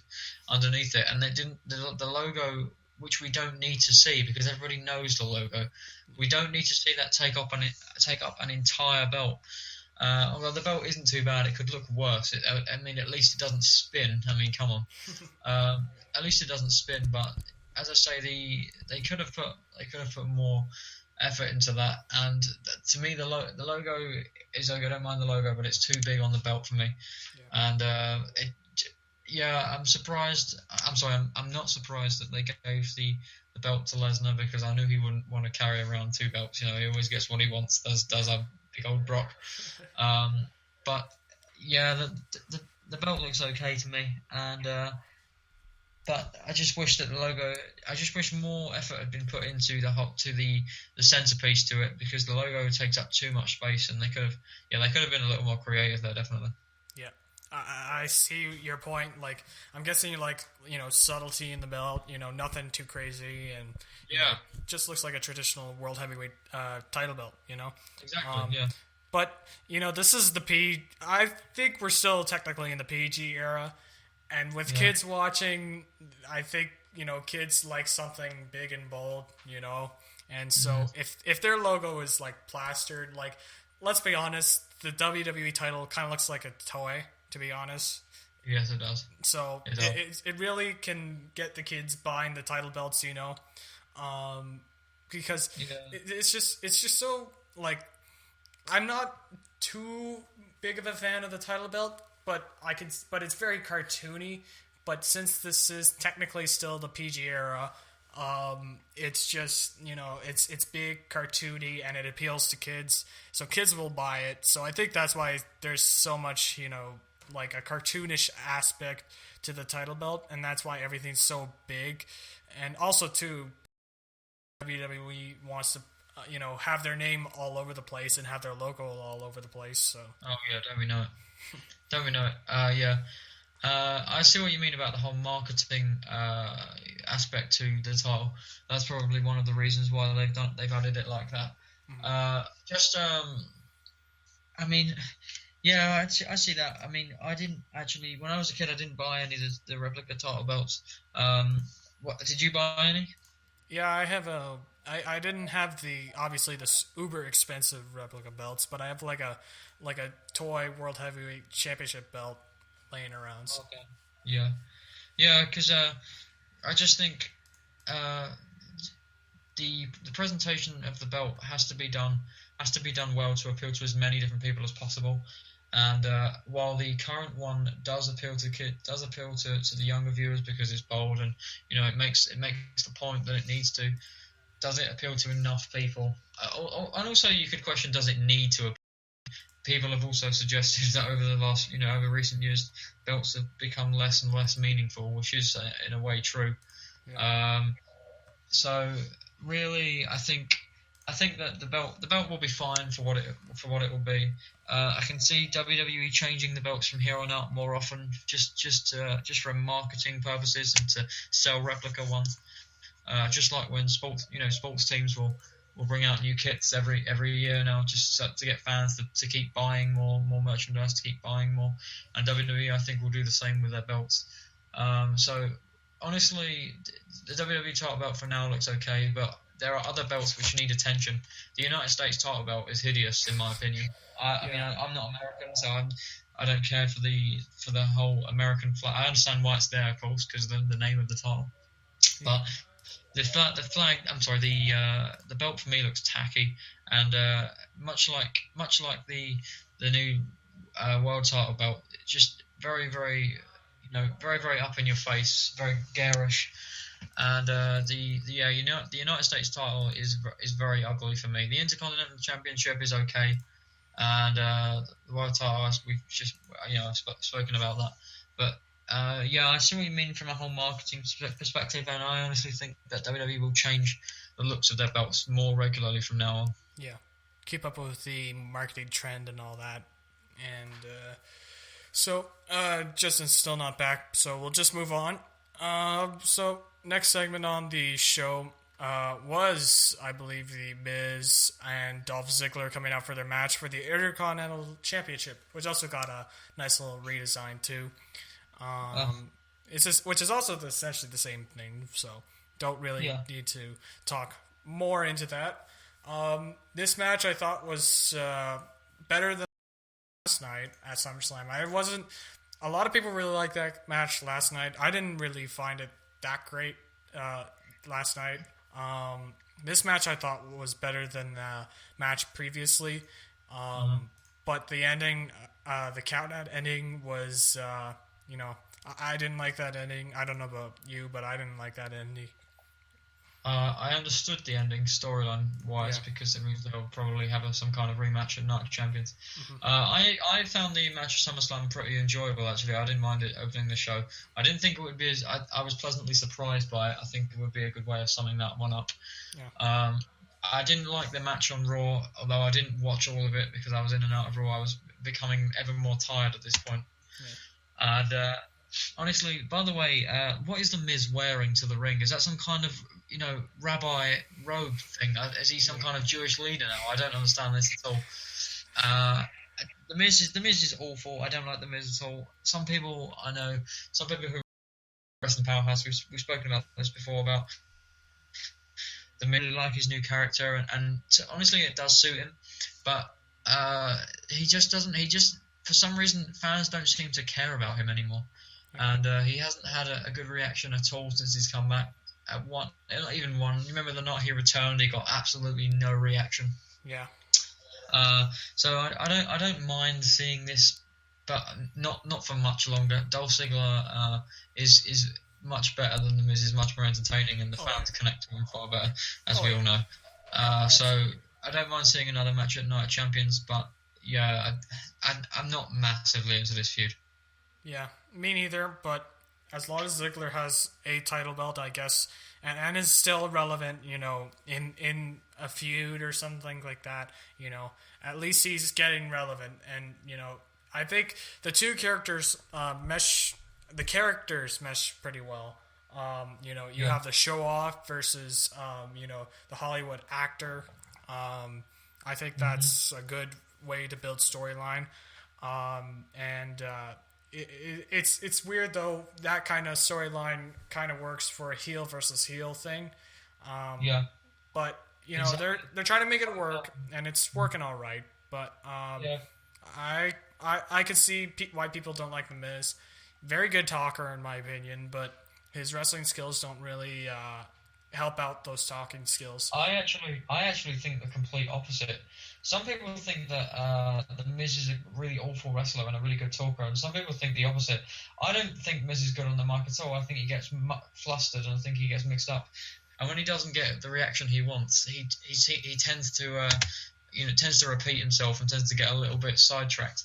underneath it. And they didn't the logo, which we don't need to see because everybody knows the logo. We don't need to see that take up an entire belt. Although the belt isn't too bad, it could look worse. At least it doesn't spin. Come on. At least it doesn't spin. But as I say, they could have put more effort into that. And to me, the logo is okay. I don't mind the logo, but it's too big on the belt for me. Yeah. And I'm surprised. I'm not surprised that they gave the belt to Lesnar because I knew he wouldn't want to carry around two belts. He always gets what he wants. Does our big old Brock. But yeah, the belt looks okay to me, and but I just wish that the logo. I just wish more effort had been put into the centerpiece to it because the logo takes up too much space, and they could have been a little more creative there, definitely. Yeah. I see your point. Like, I'm guessing you like, subtlety in the belt, nothing too crazy, and just looks like a traditional World Heavyweight title belt, Exactly. Yeah. But this is I think we're still technically in the PG era, and with kids watching, I think kids like something big and bold, and so if their logo is like plastered, like, let's be honest, the WWE title kind of looks like a toy. To be honest. Yes, it does. So it really can get the kids buying the title belts, because it's just so, like, I'm not too big of a fan of the title belt, but it's very cartoony. But since this is technically still the PG era, it's just it's big, cartoony, and it appeals to kids, so kids will buy it. So I think that's why there's so much like a cartoonish aspect to the title belt, and that's why everything's so big. And also too, WWE wants to have their name all over the place and have their logo all over the place. So don't we know it? Yeah. I see what you mean about the whole marketing aspect to the title. That's probably one of the reasons why they've added it like that. Yeah, I see that. I didn't actually, when I was a kid, I didn't buy any of the replica title belts. What did you buy any? Yeah, I have I didn't have obviously the uber expensive replica belts, but I have like a toy World Heavyweight Championship belt laying around. So. Okay. Yeah, because I just think the presentation of the belt has to be done well to appeal to as many different people as possible. And while the current one does appeal to the younger viewers because it's bold and it makes the point that it needs to, does it appeal to enough people? And also you could question, does it need to? People have also suggested that over the last over recent years, belts have become less and less meaningful, which is in a way true. Yeah. So really, I think that the belt will be fine for what it will be. I can see WWE changing the belts from here on out more often, just for marketing purposes and to sell replica ones. Just like when sports teams will bring out new kits every year now, just to get fans to keep buying more merchandise, to keep buying more. And WWE, I think, will do the same with their belts. So honestly, the WWE title belt for now looks okay, but there are other belts which need attention. The United States title belt is hideous, in my opinion. I mean, I'm not American, so I don't care for the whole American flag. I understand why it's there, of course, because of the name of the title. But the flag. I'm sorry. The belt for me looks tacky, and much like the new world title belt, just very very up in your face, very garish. And the United States title is very ugly for me. The Intercontinental Championship is okay, and the world title, we've just spoken about that. But I see what you mean from a whole marketing perspective, and I honestly think that WWE will change the looks of their belts more regularly from now on. Yeah, keep up with the marketing trend and all that. And so Justin's still not back, so we'll just move on. So next segment on the show was, I believe, The Miz and Dolph Ziggler coming out for their match for the Intercontinental Championship, which also got a nice little redesign too. Which is also essentially the same thing, so don't really need to talk more into that. This match I thought was better than last night at SummerSlam. A lot of people really liked that match last night. I didn't really find it that great last night. This match I thought was better than the match previously. But the ending, the count-out ending was, I didn't like that ending. I don't know about you, but I didn't like that ending. I understood the ending storyline-wise because it means they'll probably have some kind of rematch at Night of Champions. Mm-hmm. I found the match at SummerSlam pretty enjoyable, actually. I didn't mind it opening the show. I didn't think it would be I was pleasantly surprised by it. I think it would be a good way of summing that one up. Yeah. I didn't like the match on Raw, although I didn't watch all of it because I was in and out of Raw. I was becoming ever more tired at this point. Yeah. And honestly, by the way, what is the Miz wearing to the ring? Is that some kind of rabbi robe thing? Is he some kind of Jewish leader now? I don't understand this at all. The Miz is awful. I don't like the Miz at all. Some people who wrestling powerhouse. We've spoken about this before about the Miz, like his new character, and honestly, it does suit him. But he just doesn't. For some reason, fans don't seem to care about him anymore. And he hasn't had a good reaction at all since he's come back. Not even one. You remember the night he returned, he got absolutely no reaction. Yeah. So I don't mind seeing this, but not for much longer. Dolph Ziggler is much better than the Miz. Is much more entertaining, and the fans connect to him far better, as we all know. So I don't mind seeing another match at Night of Champions, but yeah, I'm not massively into this feud. Yeah, me neither, but as long as Ziggler has a title belt, I guess, and is still relevant, in a feud or something like that, at least he's getting relevant. And, I think the two characters mesh pretty well. You have the show-off versus, the Hollywood actor. I think that's a good way to build storyline. It's weird though, that kind of storyline kind of works for a heel versus heel thing. But exactly. they're trying to make it work, and it's working all right. But I could see why people don't like The Miz. Very good talker in my opinion, but his wrestling skills don't really help out those talking skills. I actually think the complete opposite. Some people think that the Miz is a really awful wrestler and a really good talker, and some people think the opposite. I don't think Miz is good on the mic at all. I think he gets flustered, and I think he gets mixed up. And when he doesn't get the reaction he wants, he tends to tends to repeat himself and tends to get a little bit sidetracked.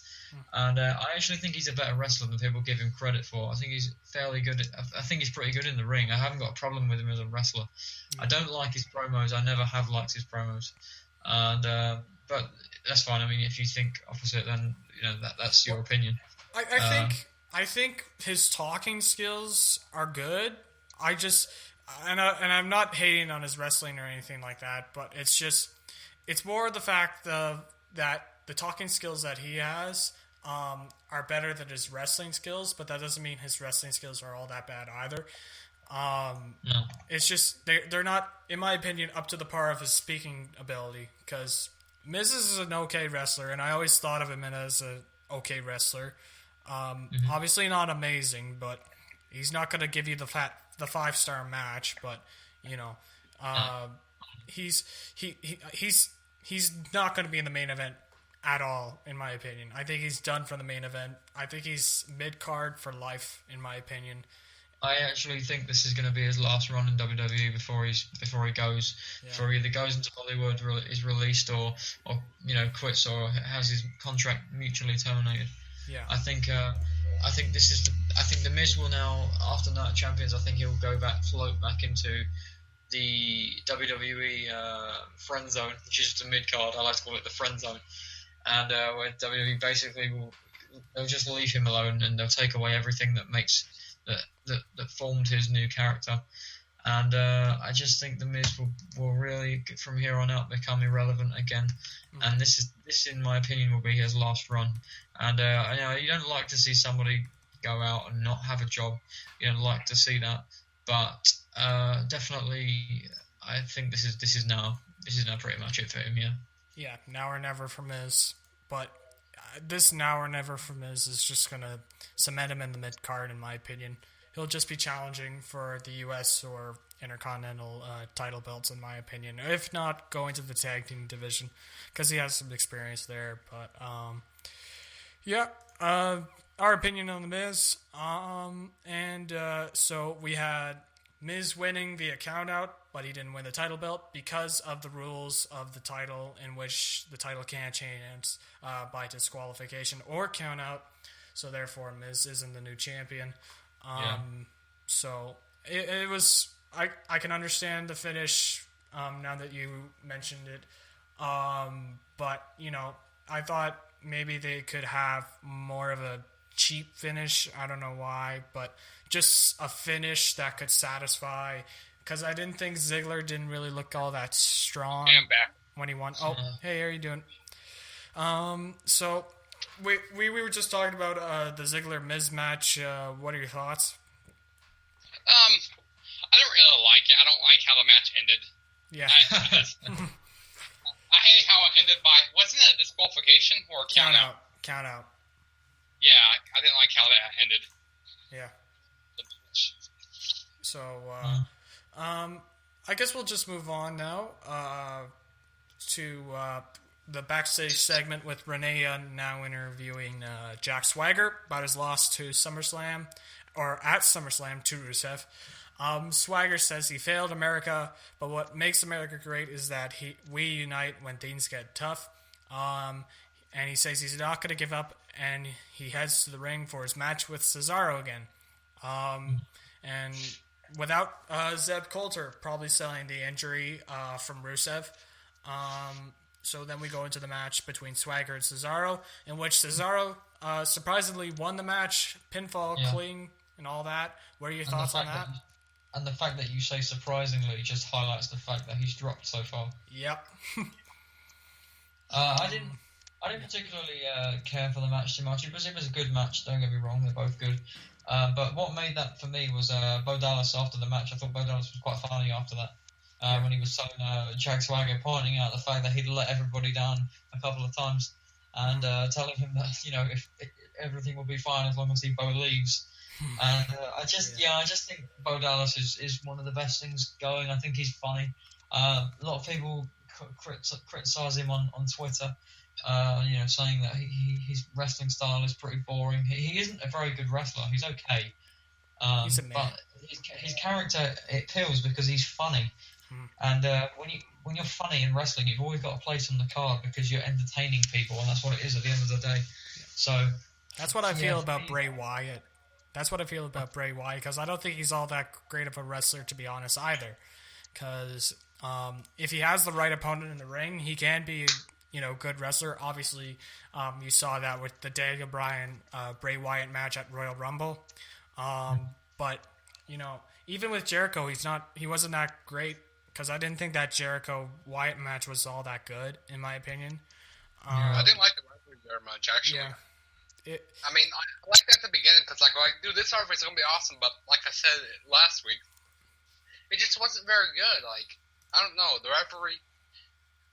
And I actually think he's a better wrestler than people give him credit for. I think he's fairly good. I think he's pretty good in the ring. I haven't got a problem with him as a wrestler. I don't like his promos. I never have liked his promos. And but that's fine. I mean, if you think opposite, then that's your opinion. I think his talking skills are good. I'm not hating on his wrestling or anything like that, but it's more the fact that the talking skills that he has are better than his wrestling skills, but that doesn't mean his wrestling skills are all that bad either. No. It's just they're not, in my opinion, up to the par of his speaking ability, because Miz is an okay wrestler, and I always thought of him as an okay wrestler. Obviously not amazing, but he's not going to give you the 5-star match, but he's not going to be in the main event at all, in my opinion. I think he's done for the main event. I think he's mid-card for life, in my opinion. I actually think this is going to be his last run in WWE before he goes. Yeah. Before he either goes into Hollywood, is released, or quits, or has his contract mutually terminated. Yeah. I think the Miz will now, after Night of Champions, I think he'll float back into the WWE friend zone, which is the mid card. I like to call it the friend zone, and where WWE basically they'll just leave him alone, and they'll take away everything that makes that formed his new character. And I just think the Miz will really, from here on out, become irrelevant again. And this, in my opinion, will be his last run. And you don't like to see somebody go out and not have a job. You don't like to see that. But definitely, I think this is now pretty much it for him. Yeah. Yeah. Now or never for Miz. But this now or never for Miz is just gonna cement him in the mid card, in my opinion. He'll just be challenging for the U.S. or Intercontinental title belts, in my opinion. If not, going to the tag team division, because he has some experience there. But, our opinion on The Miz. So we had Miz winning via countout, but he didn't win the title belt because of the rules of the title, in which the title can't change by disqualification or countout. So therefore, Miz isn't the new champion. So it was. I can understand the finish now that you mentioned it. But I thought maybe they could have more of a cheap finish. I don't know why, but just a finish that could satisfy. Because I didn't think Ziggler didn't really look all that strong when he won. Oh, hey, how are you doing? So we were just talking about the Ziggler Miz match. What are your thoughts? I don't really like it. I don't like how the match ended. Yeah. I hate how it ended by, wasn't it a disqualification or a count out? Count out. Yeah, I didn't like how that ended. Yeah. So, I guess we'll just move on now to the backstage segment with Renee now interviewing Jack Swagger about his loss to SummerSlam, or at SummerSlam to Rusev. Swagger says he failed America, but what makes America great is that we unite when things get tough. And he says he's not going to give up, and he heads to the ring for his match with Cesaro again. And without Zeb Coulter probably selling the injury from Rusev. So then we go into the match between Swagger and Cesaro, in which Cesaro surprisingly won the match, pinfall, clean, and all that. What are your thoughts on that? And the fact that you say surprisingly just highlights the fact that he's dropped so far. Yep. I didn't particularly care for the match too much. It was a good match, don't get me wrong, they're both good. But what made that for me was Bo Dallas after the match. I thought Bo Dallas was quite funny after that. When he was telling Jack Swagger, pointing out the fact that he'd let everybody down a couple of times, and telling him that, if everything will be fine as long as Bo leaves. And I just think Bo Dallas is one of the best things going. I think he's funny. A lot of people criticize him on Twitter, saying that his wrestling style is pretty boring. He isn't a very good wrestler. He's okay. He's a man. But his character, it appeals because he's funny. And when you're funny in wrestling, you've always got a place on the card because you're entertaining people, and that's what it is at the end of the day. So that's what I feel about Bray Wyatt. Because I don't think he's all that great of a wrestler, to be honest, either. Because if he has the right opponent in the ring, he can be, good wrestler. Obviously, you saw that with the Daniel Bryan Bray Wyatt match at Royal Rumble. But even with Jericho, he wasn't that great. Because I didn't think that Jericho Wyatt match was all that good, in my opinion. I didn't like the rivalry very much, actually. Yeah. I liked that at the beginning because, dude, this rivalry is going to be awesome. But like I said last week, it just wasn't very good. I don't know. The rivalry.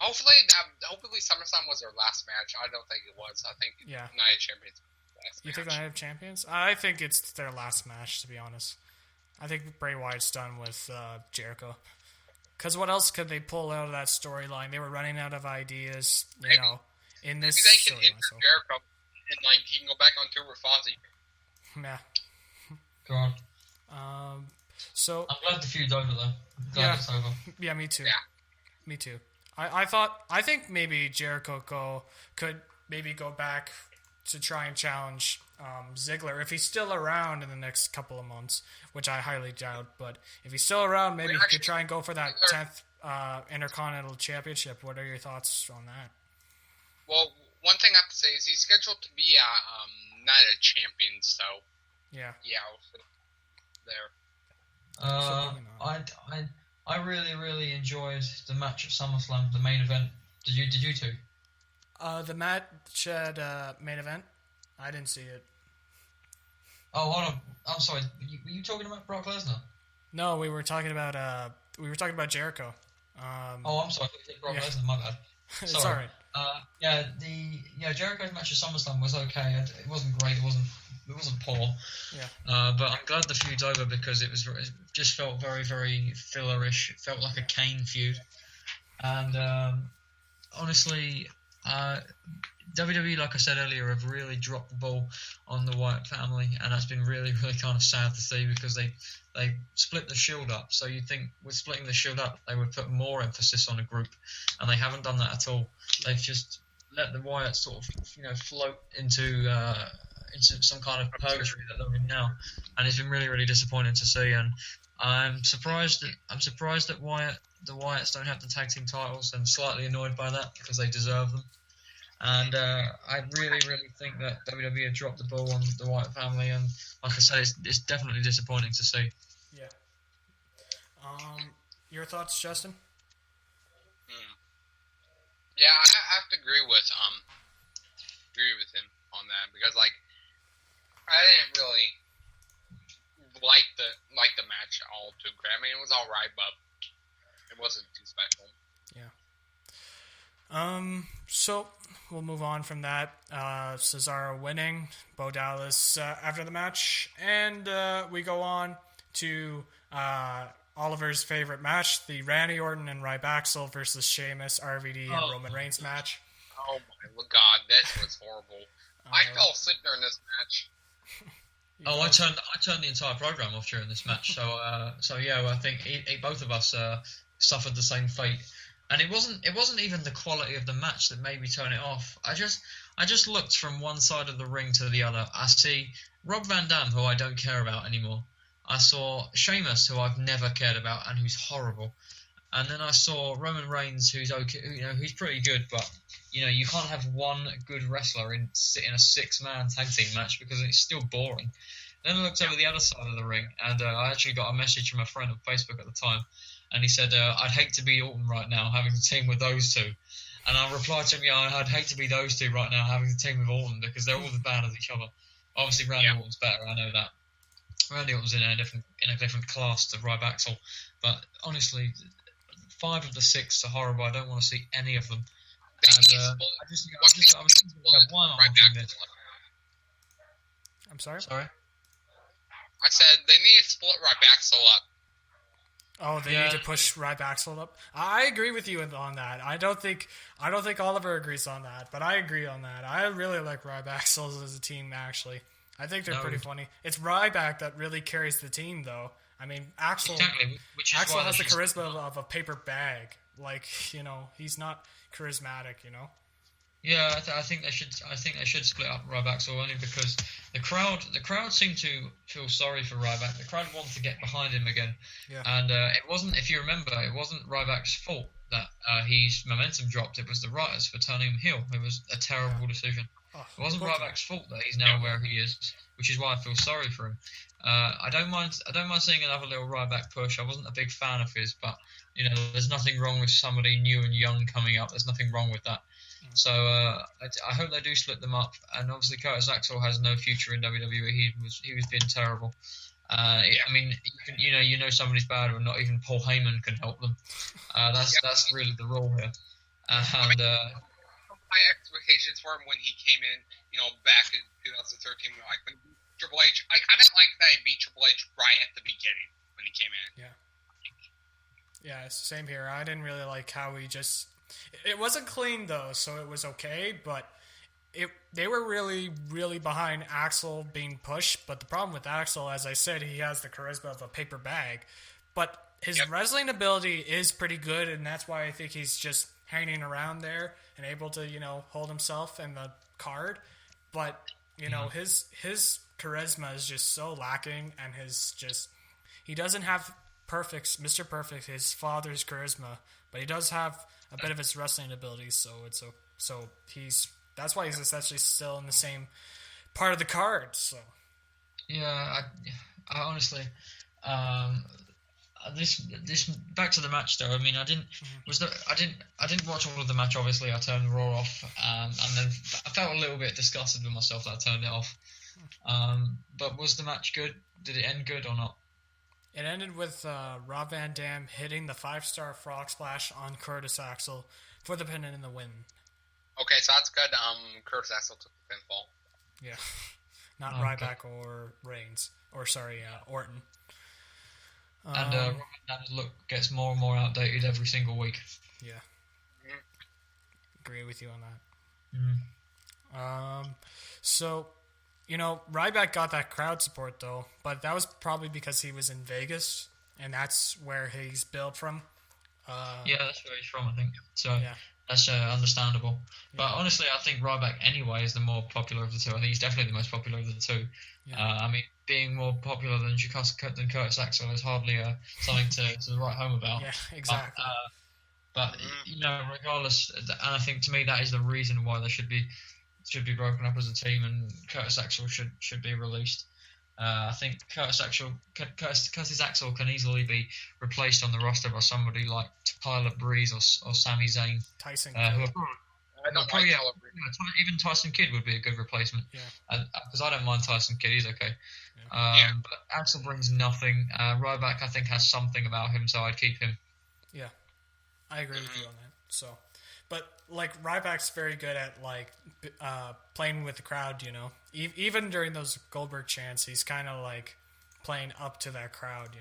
Hopefully SummerSlam was their last match. I don't think it was. I think Night of Champions was their last match. You think Night of Champions? I think it's their last match, to be honest. I think Bray Wyatt's done with Jericho. Because what else could they pull out of that storyline? They were running out of ideas, in this maybe they can storyline. enter Jericho and he can go back on tour with Fonzie. Yeah. God. So I'm glad the feud's over though. I'm glad it's over. Yeah, me too. Yeah. Me too. I think maybe Jericho could maybe go back to try and challenge Ziggler if he's still around in the next couple of months, which I highly doubt. But if he's still around, maybe he could try and go for that 10th Intercontinental Championship. What are your thoughts on that? Well, one thing I have to say is he's scheduled to be at Night of Champions, so yeah, there. I really enjoyed the match at SummerSlam, the main event. Did you two? The match at main event, I didn't see it. Oh, hold on. I'm sorry. Were you talking about Brock Lesnar? No, we were talking about Jericho. I'm sorry. Brock Lesnar. My bad. It's all right. Jericho's match at SummerSlam was okay. It wasn't great. It wasn't poor. Yeah. But I'm glad the feud's over because it just felt very, very fillerish. It felt like a Kane feud, and honestly, WWE, like I said earlier, have really dropped the ball on the Wyatt family, and that's been really, really kind of sad to see because they split the Shield up. So you'd think with splitting the Shield up, they would put more emphasis on a group, and they haven't done that at all. They've just let the Wyatts sort of, float into some kind of purgatory that they're in now, and it's been really, really disappointing to see. And I'm surprised that the Wyatts don't have the tag team titles, and slightly annoyed by that because they deserve them. And I really, really think that WWE have dropped the ball on the Wyatt family, and like I said, it's definitely disappointing to see. Yeah. Your thoughts, Justin? Yeah, I have to agree with him on that because I didn't really like the match all too great. I mean, it was all right, but it wasn't too special. Yeah. So we'll move on from that. Cesaro winning, Bo Dallas after the match, and we go on to Oliver's favorite match, the Randy Orton and Ryback versus Sheamus, RVD, and Roman Reigns match. Oh my God, that was horrible. I fell asleep during this match. I turned the entire program off during this match. So I think both of us suffered the same fate. And it wasn't even the quality of the match that made me turn it off. I just looked from one side of the ring to the other. I see Rob Van Dam, who I don't care about anymore. I saw Sheamus, who I've never cared about and who's horrible. And then I saw Roman Reigns, who's okay, who's pretty good, but you can't have one good wrestler in a 6-man tag team match because it's still boring. Then I looked over the other side of the ring, and I actually got a message from a friend on Facebook at the time, and he said, "I'd hate to be Orton right now, having to team with those two." And I replied to him, "Yeah, I'd hate to be those two right now, having to team with Orton because they're all as bad as each other." Obviously, Randy Orton's better. I know that. Randy Orton's in a different class to Ryback, but honestly, 5 of the 6 are horrible. I don't want to see any of them. And, I was thinking, why am I watching this? I'm sorry? Sorry? I said they need to split Ryback up. Oh, they need to push Ryback up. I agree with you on that. I don't think Oliver agrees on that, but I agree on that. I really like Ryback as a team. Actually, I think they're pretty funny. It's Ryback that really carries the team, though. I mean, Axel has the charisma of a paper bag. Like, he's not charismatic. Yeah, I think they should. I think they should split up Ryback only because the crowd seemed to feel sorry for Ryback. The crowd wanted to get behind him again, and it wasn't. If you remember, it wasn't Ryback's fault that his momentum dropped. It was the writers for turning him heel. It was a terrible decision. It wasn't Ryback's fault that he's now where he is, which is why I feel sorry for him. I don't mind seeing another little Ryback push. I wasn't a big fan of his, but there's nothing wrong with somebody new and young coming up. There's nothing wrong with that. So I hope they do split them up. And obviously Curtis Axel has no future in WWE. He was being terrible. I mean, somebody's bad, but not even Paul Heyman can help them. That's really the rule here. And my expectations for him when he came in, back in 2013, when Triple H, I didn't like that he beat Triple H right at the beginning when he came in. Yeah, same here. I didn't really like how he just. It wasn't clean though, so it was okay. But they were really, really behind Axel being pushed. But the problem with Axel, as I said, he has the charisma of a paper bag. But his wrestling ability is pretty good, and that's why I think he's just hanging around there and able to, hold himself in the card. But his charisma is just so lacking, and he doesn't have Mr. Perfect, his father's charisma, but he does have a bit of his wrestling ability. So that's why he's essentially still in the same part of the card. So yeah, I honestly. This back to the match though. I mean, I didn't watch all of the match. Obviously, I turned Raw off, and then I felt a little bit disgusted with myself that I turned it off. But was the match good? Did it end good or not? It ended with Rob Van Dam hitting the 5-star frog splash on Curtis Axel for the pin and the win. Okay, so that's good. Curtis Axel took the pinfall. Yeah, not Ryback or Reigns, or Orton. And Rob Van Dam's look gets more and more outdated every single week. Yeah. Agree with you on that. So, Ryback got that crowd support though, but that was probably because he was in Vegas, and that's where he's billed from. Yeah, that's where he's from, I think. So that's understandable. But honestly, I think Ryback anyway is the more popular of the two. I think he's definitely the most popular of the two. Yeah. I mean, being more popular than Curtis Axel is hardly something to write home about. Yeah, exactly. But regardless, and I think to me that is the reason why they should be broken up as a team, and Curtis Axel should be released. I think Curtis Axel can easily be replaced on the roster by somebody like Tyler Breeze or Sami Zayn. Tyson. Even Tyson Kidd would be a good replacement. Yeah. Because I don't mind Tyson Kidd, he's okay. Yeah. But Axel brings nothing. Ryback, I think, has something about him, so I'd keep him. Yeah, I agree with you on that. So, but Ryback's very good at playing with the crowd. Even during those Goldberg chants, he's kind of playing up to that crowd.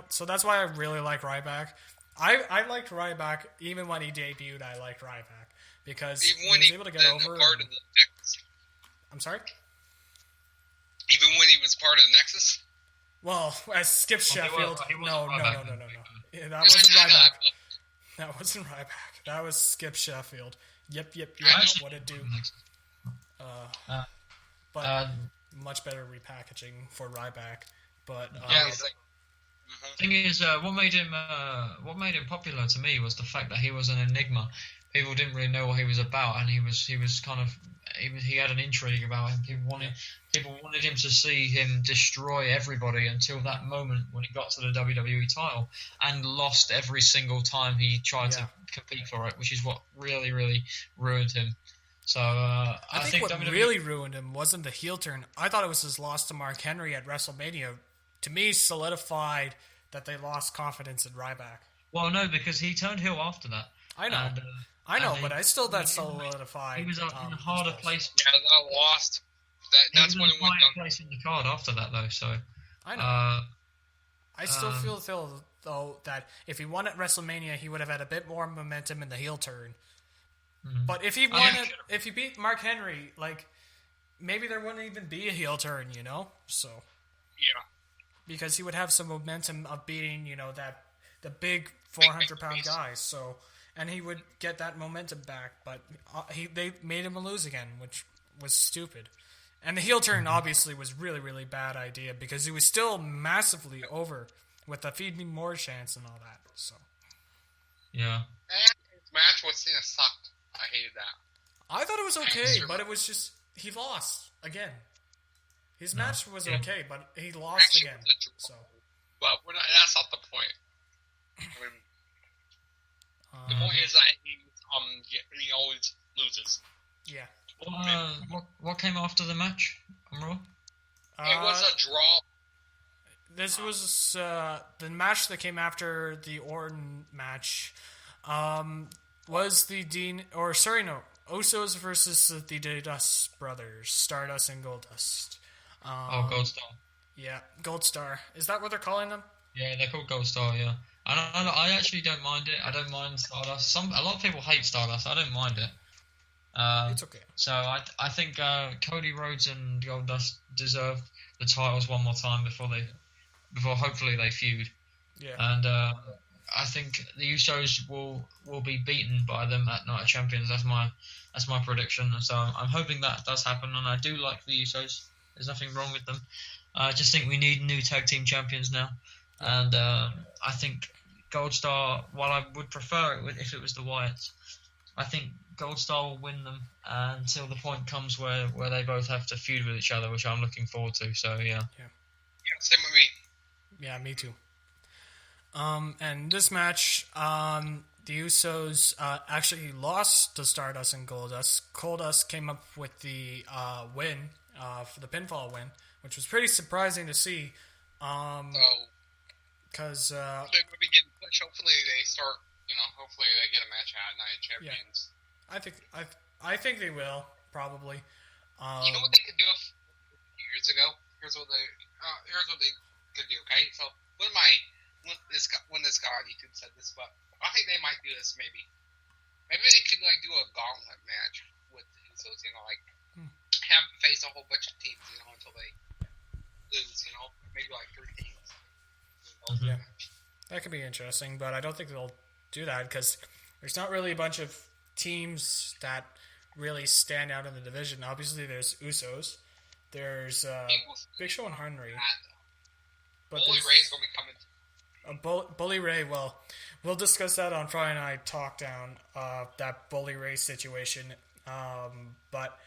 So that's why I really like Ryback. I liked Ryback even when he debuted. I liked Ryback because even when he was able to get over. Part of the Nexus. I'm sorry. Even when he was part of the Nexus. Well, as Skip Sheffield. No. Yeah, that wasn't Ryback. That was Skip Sheffield. Yep. What a dude. But much better repackaging for Ryback. But thing is, what made him popular to me was the fact that he was an enigma. People didn't really know what he was about, and he had an intrigue about him. People wanted him to see him destroy everybody until that moment when he got to the WWE title and lost every single time he tried to compete for it, which is what really, really ruined him. So I think what WWE really ruined him wasn't the heel turn. I thought it was his loss to Mark Henry at WrestleMania. To me, solidified that they lost confidence in Ryback. Well, no, because he turned heel after that. I know. But I still that solidified. He was in a harder place. Yeah, That's when it went down. Place in the card after that, though. So I know. I still feel though that if he won at WrestleMania, he would have had a bit more momentum in the heel turn. Mm-hmm. But if he won it, if he beat Mark Henry, like maybe there wouldn't even be a heel turn, you know? So yeah, because he would have some momentum of beating, the big 400-pound guy. So, and he would get that momentum back. But they made him lose again, which was stupid. And the heel turn obviously was really, really bad idea because he was still massively over with the feed me more chance and all that. So, yeah. And his match with Cena sucked. I hated that. I thought it was okay, but it was just he lost again. His match was okay, but he lost again. So, but that's not the point. The point is that he always loses. Yeah. What came after the match on Raw? It was a draw. This was the match that came after the Orton match. Was the Usos versus the Dust Brothers, Stardust and Goldust. Gold Star. Yeah, Gold Star. Is that what they're calling them? Yeah, they're called Gold Star. Yeah, I actually don't mind it. I don't mind Stardust. A lot of people hate Stardust. I don't mind it. It's okay. So I think Cody Rhodes and Goldust deserve the titles one more time before hopefully they feud. Yeah. And I think the Usos will be beaten by them at Night of Champions. That's my prediction. So I'm hoping that does happen. And I do like the Usos. There's nothing wrong with them. I just think we need new tag team champions now. And I think Gold Star, while I would prefer it if it was the Wyatts, I think Gold Star will win them until the point comes where they both have to feud with each other, which I'm looking forward to. So, yeah. Yeah, same with me. Yeah, me too. And this match, the Usos actually lost to Stardust and Goldust. Goldust came up with the win, for the pinfall win, which was pretty surprising to see. Because they will be getting pushed. Hopefully they start. Hopefully they get a match at Night of Champions. Yeah. I think they will probably. You know what they could do a few years ago? Here's what they could do. Okay, so when this guy you could said this, but I think they might do this. Maybe they could do a gauntlet match with the Usos. Have them face a whole bunch of teams. Until they lose. Maybe 3 teams. Yeah, that could be interesting, but I don't think they'll do that because there's not really a bunch of teams that really stand out in the division. Obviously, there's Usos, there's Big Show and Henry, but Bully Ray's gonna be coming. Bully Ray. Well, we'll discuss that on Friday Night Talk Down. That Bully Ray situation, but.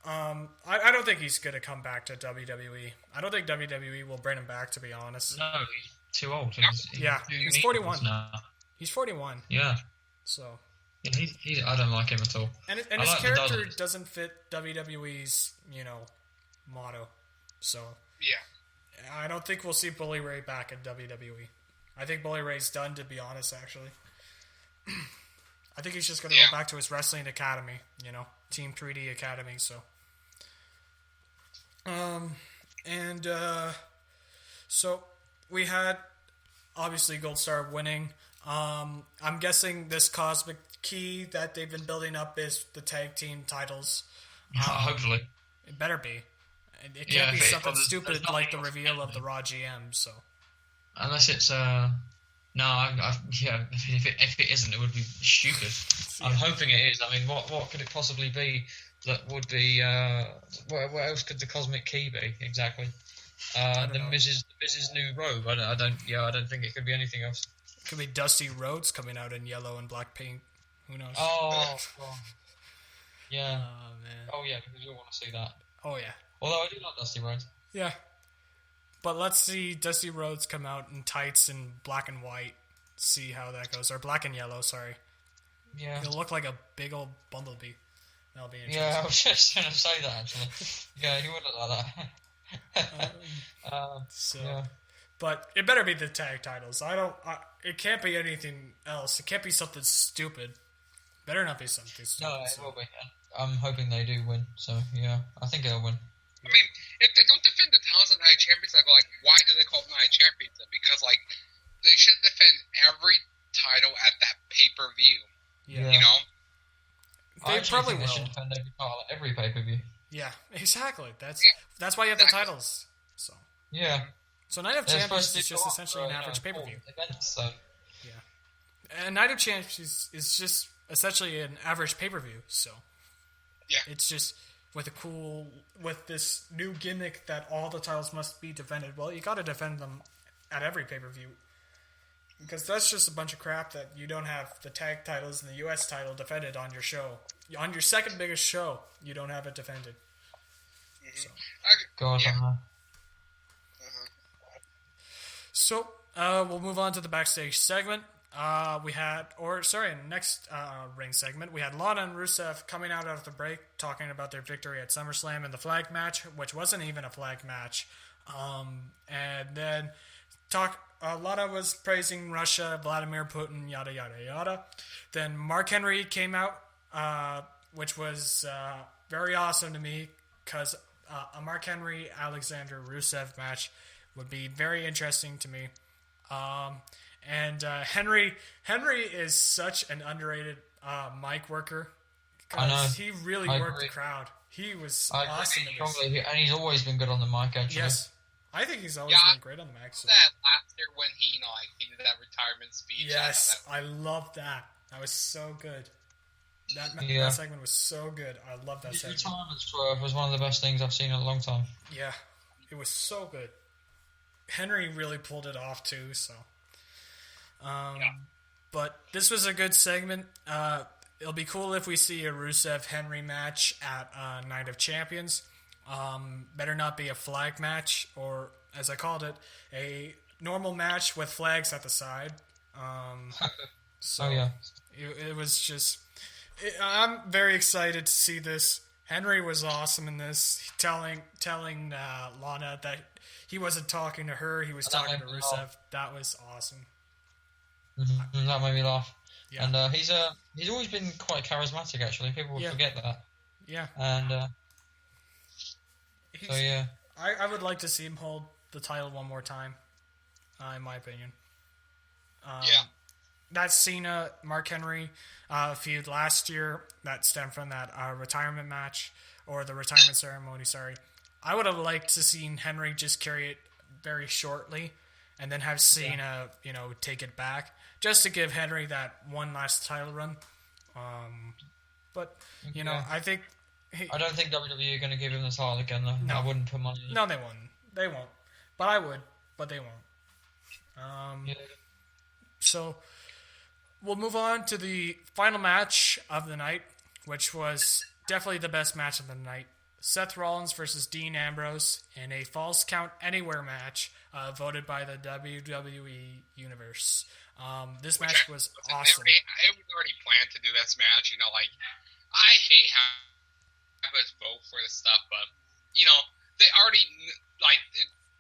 I don't think he's going to come back to WWE. I don't think WWE will bring him back, to be honest. No, he's too old. He's 41. Now. He's 41. Yeah. So. Yeah, I don't like him at all. And his character doesn't fit WWE's, motto. So. Yeah. I don't think we'll see Bully Ray back at WWE. I think Bully Ray's done, to be honest, actually. I think he's just going to go back to his wrestling academy, Team 3D Academy, so. So we had, obviously, Gold Star winning. I'm guessing this Cosmic Key that they've been building up is the tag team titles. Hopefully. It better be. It can't be something stupid like the reveal of the Raw GM, so. Unless it's, if it isn't, it would be stupid. Yeah. I'm hoping it is. I mean, what could it possibly be that would be, what else could the Cosmic Key be, exactly? The Miz's new robe. I don't think it could be anything else. It could be Dusty Rhodes coming out in yellow and black paint. Who knows? Oh, yeah. Oh, man. Oh, yeah, because we all want to see that. Oh, yeah. Although I do like Dusty Rhodes. Yeah. But let's see Dusty Rhodes come out in tights and black and white. See how that goes. Or black and yellow, sorry. Yeah. He'll look like a big old bumblebee. That'll be interesting. Yeah, I was just going to say that, actually. Yeah, he would look like that. Yeah. But it better be the tag titles. It can't be anything else. It can't be something stupid. Better not be something stupid. No, it will be. I'm hoping they do win. So, yeah, I think they'll win. I mean, if they don't defend the titles of Night Champions, I go like, why do they call it Night Champions? Then? Because like they should defend every title at that pay-per-view. Yeah. You know. They probably think will. they should defend every title at every pay-per-view. Yeah, exactly. That's why you have the titles. So Yeah. So Night of Champions is just essentially an average pay-per-view. Events, so. Yeah. And Night of Champions is just essentially an average pay-per-view. So yeah, it's just with this new gimmick that all the titles must be defended. Well, you got to defend them at every pay-per-view. Because that's just a bunch of crap that you don't have the tag titles and the U.S. title defended on your show. On your second biggest show, you don't have it defended. Mm-hmm. God, yeah. So, we'll move on to the backstage segment. Next ring segment, we had Lana and Rusev coming out of the break talking about their victory at SummerSlam in the flag match, which wasn't even a flag match. And then Lana was praising Russia, Vladimir Putin, yada, yada, yada. Then Mark Henry came out, which was very awesome to me because a Mark Henry, Alexander Rusev match would be very interesting to me. And Henry is such an underrated mic worker. I know. He really worked the crowd. He was awesome in this. And he's always been good on the mic, actually. Yes. I think he's always been great on the mic. So. That last year when he did that retirement speech. Yes, I loved that. That was so good. That segment was so good. I love that segment. His retirement swerve was one of the best things I've seen in a long time. Yeah, it was so good. Henry really pulled it off too. So, but this was a good segment. It'll be cool if we see a Rusev Henry match at Night of Champions. Better not be a flag match, or as I called it, a normal match with flags at the side. It was just. I'm very excited to see this. Henry was awesome in this, telling Lana that he wasn't talking to her, he was talking to Rusev. That was awesome. Mm-hmm. That made me laugh. Yeah. And he's always been quite charismatic, actually. People would forget that. Yeah. And I would like to see him hold the title one more time, in my opinion. That Cena Mark Henry feud last year that stemmed from that retirement match or the retirement ceremony. Sorry, I would have liked to seen Henry just carry it very shortly, and then have Cena, take it back just to give Henry that one last title run. But I think I don't think WWE are going to give him the title again. Though. No, I wouldn't put money. No, they won't. They won't. But I would. But they won't. So. We'll move on to the final match of the night, which was definitely the best match of the night. Seth Rollins versus Dean Ambrose in a Falls Count Anywhere match voted by the WWE Universe. This match was awesome. It was already planned to do this match. I hate how much vote for this stuff, but, they already,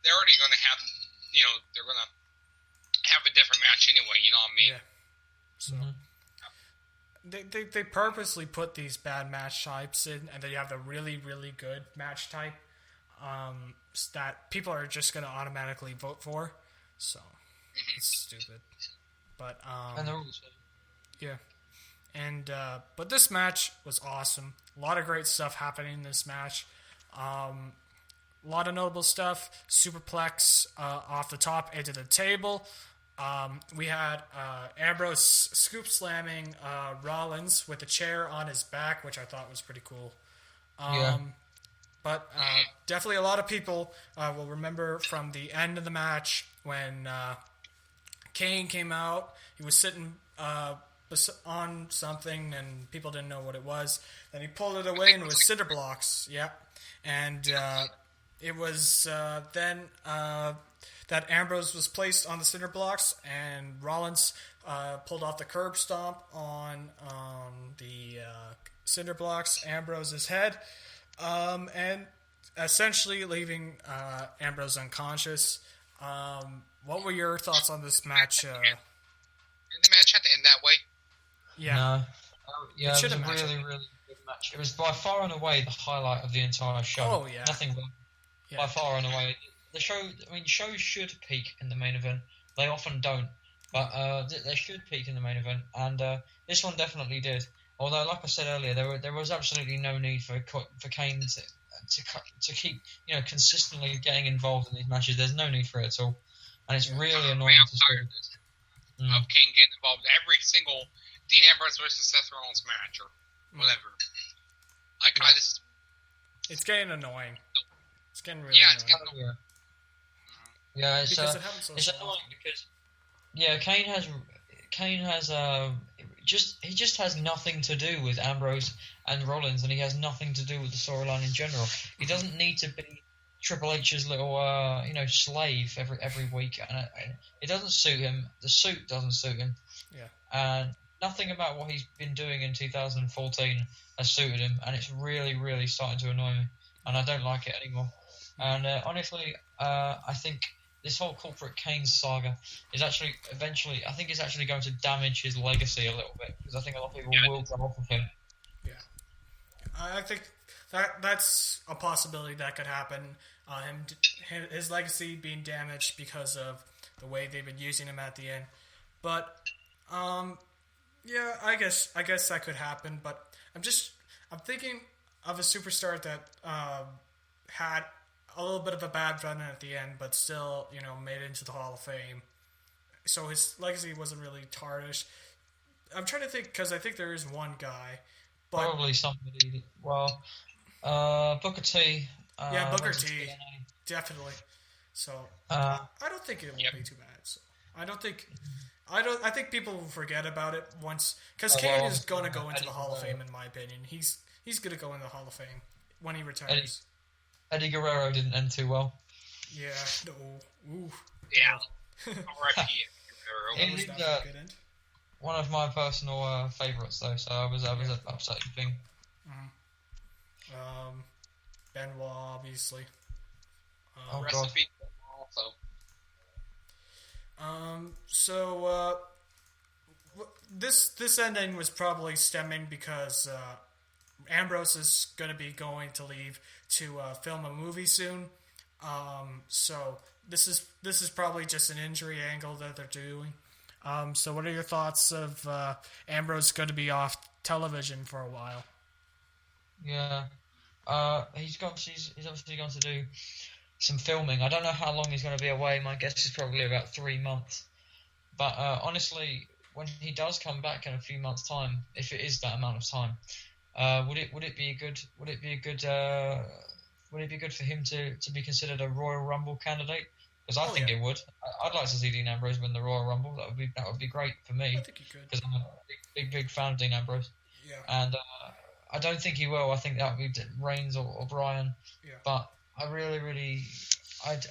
they're already going to have, they're going to have a different match anyway, you know what I mean? Yeah. So they purposely put these bad match types in, and then you have the really, really good match type that people are just going to automatically vote for. So it's stupid. But and they're always yeah. And but this match was awesome. A lot of great stuff happening in this match. A lot of notable stuff. Superplex off the top into the table. We had Ambrose scoop slamming Rollins with a chair on his back, which I thought was pretty cool. But definitely a lot of people will remember from the end of the match when Kane came out. He was sitting on something, and people didn't know what it was. Then he pulled it away, and it was cinder blocks. Yep. And it was then... that Ambrose was placed on the cinder blocks, and Rollins pulled off the curb stomp on the cinder blocks, Ambrose's head, and essentially leaving Ambrose unconscious. What were your thoughts on this match? Did the match have to end that way? Yeah. No. It it was a really, really good match. It was by far and away the highlight of the entire show. Oh, yeah. Nothing but by far and away. The show. I mean, shows should peak in the main event. They often don't, but they should peak in the main event, and this one definitely did. Although, like I said earlier, there was absolutely no need for Kane to keep consistently getting involved in these matches. There's no need for it at all, and it's really annoying to see. Of Kane getting involved every single Dean Ambrose versus Seth Rollins match or whatever. Like I just, it's getting annoying. It's getting really yeah, annoying. it's getting annoying. Yeah, because it happens so it's often. annoying because Kane has he just has nothing to do with Ambrose and Rollins, and he has nothing to do with the storyline in general. He doesn't need to be Triple H's little slave every week, and it doesn't suit him. The suit doesn't suit him. Yeah. And nothing about what he's been doing in 2014 has suited him, and it's really, really starting to annoy me, and I don't like it anymore. And honestly, I think this whole corporate Kane saga is actually eventually, I think it's actually going to damage his legacy a little bit, because I think a lot of people will go off of him. Yeah. I think that's a possibility that could happen. His legacy being damaged because of the way they've been using him at the end. But yeah, I guess that could happen. But I'm thinking of a superstar that had a little bit of a bad run at the end, but still made it into the Hall of Fame. So his legacy wasn't really tarnished. I'm trying to think, because I think there is one guy. But probably somebody. Well, Booker T. Yeah, Booker T. Definitely. So I don't think it will be too bad. So I think people will forget about it once, because Kane is going to go into the Hall of Fame in my opinion. He's going to go into the Hall of Fame when he retires. Eddie Guerrero didn't end too well. Yeah. No. Ooh. Yeah. R.I.P. It is one of my personal favourites, though. So I was upset thing. Benoit, obviously. Recipe also. So this ending was probably stemming because Ambrose is going to be going to leave to film a movie soon. So this is probably just an injury angle that they're doing. So what are your thoughts of Ambrose going to be off television for a while? Yeah. He's obviously going to do some filming. I don't know how long he's going to be away. My guess is probably about 3 months. But honestly, when he does come back in a few months' time, if it is that amount of time, would it be good for him to be considered a Royal Rumble candidate? Because I think it would. I'd like to see Dean Ambrose win the Royal Rumble. That would be great for me. I think he could. Because I'm a big fan of Dean Ambrose. Yeah. And I don't think he will. I think that would be Reigns or Bryan. Yeah. But I really, hard to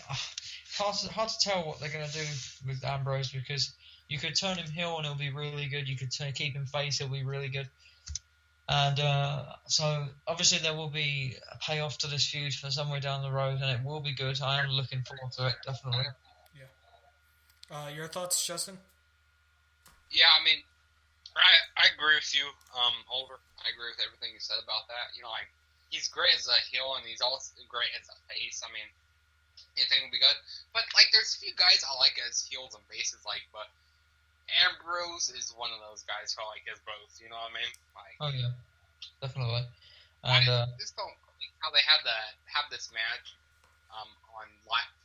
tell what they're going to do with Ambrose, because you could turn him heel and he'll be really good. You could keep him face, he'll be really good. And so obviously there will be a payoff to this feud for somewhere down the road, and it will be good. I am looking forward to it, definitely. Yeah. Your thoughts, Justin? Yeah, I mean, I agree with you, Oliver. I agree with everything you said about that. He's great as a heel, and he's also great as a face. I mean, anything will be good. But there's a few guys I like as heels and faces, but Ambrose is one of those guys who I like as both. You know what I mean? Oh yeah, definitely. And I just don't like how they had have this match on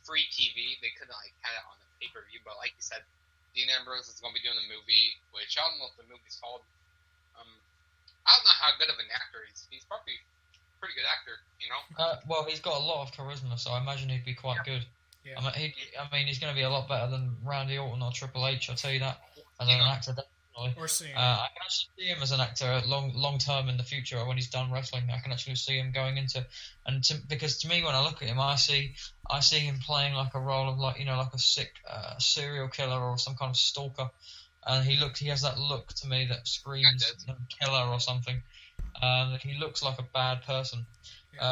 free TV. They couldn't had it on the pay-per-view, but like you said, Dean Ambrose is going to be doing the movie, which I don't know if the movie's called. I don't know how good of an actor he is. He's probably a pretty good actor, well, he's got a lot of charisma, so I imagine he'd be quite good. Yeah. I mean, he's going to be a lot better than Randy Orton or Triple H. I'll tell you that. As an actor, definitely. Or seeing. I can actually see him as an actor long term in the future when he's done wrestling. I can actually see him going into because to me, when I look at him, I see him playing like a role of like a sick serial killer or some kind of stalker, and he has that look to me that screams killer or something. He looks like a bad person,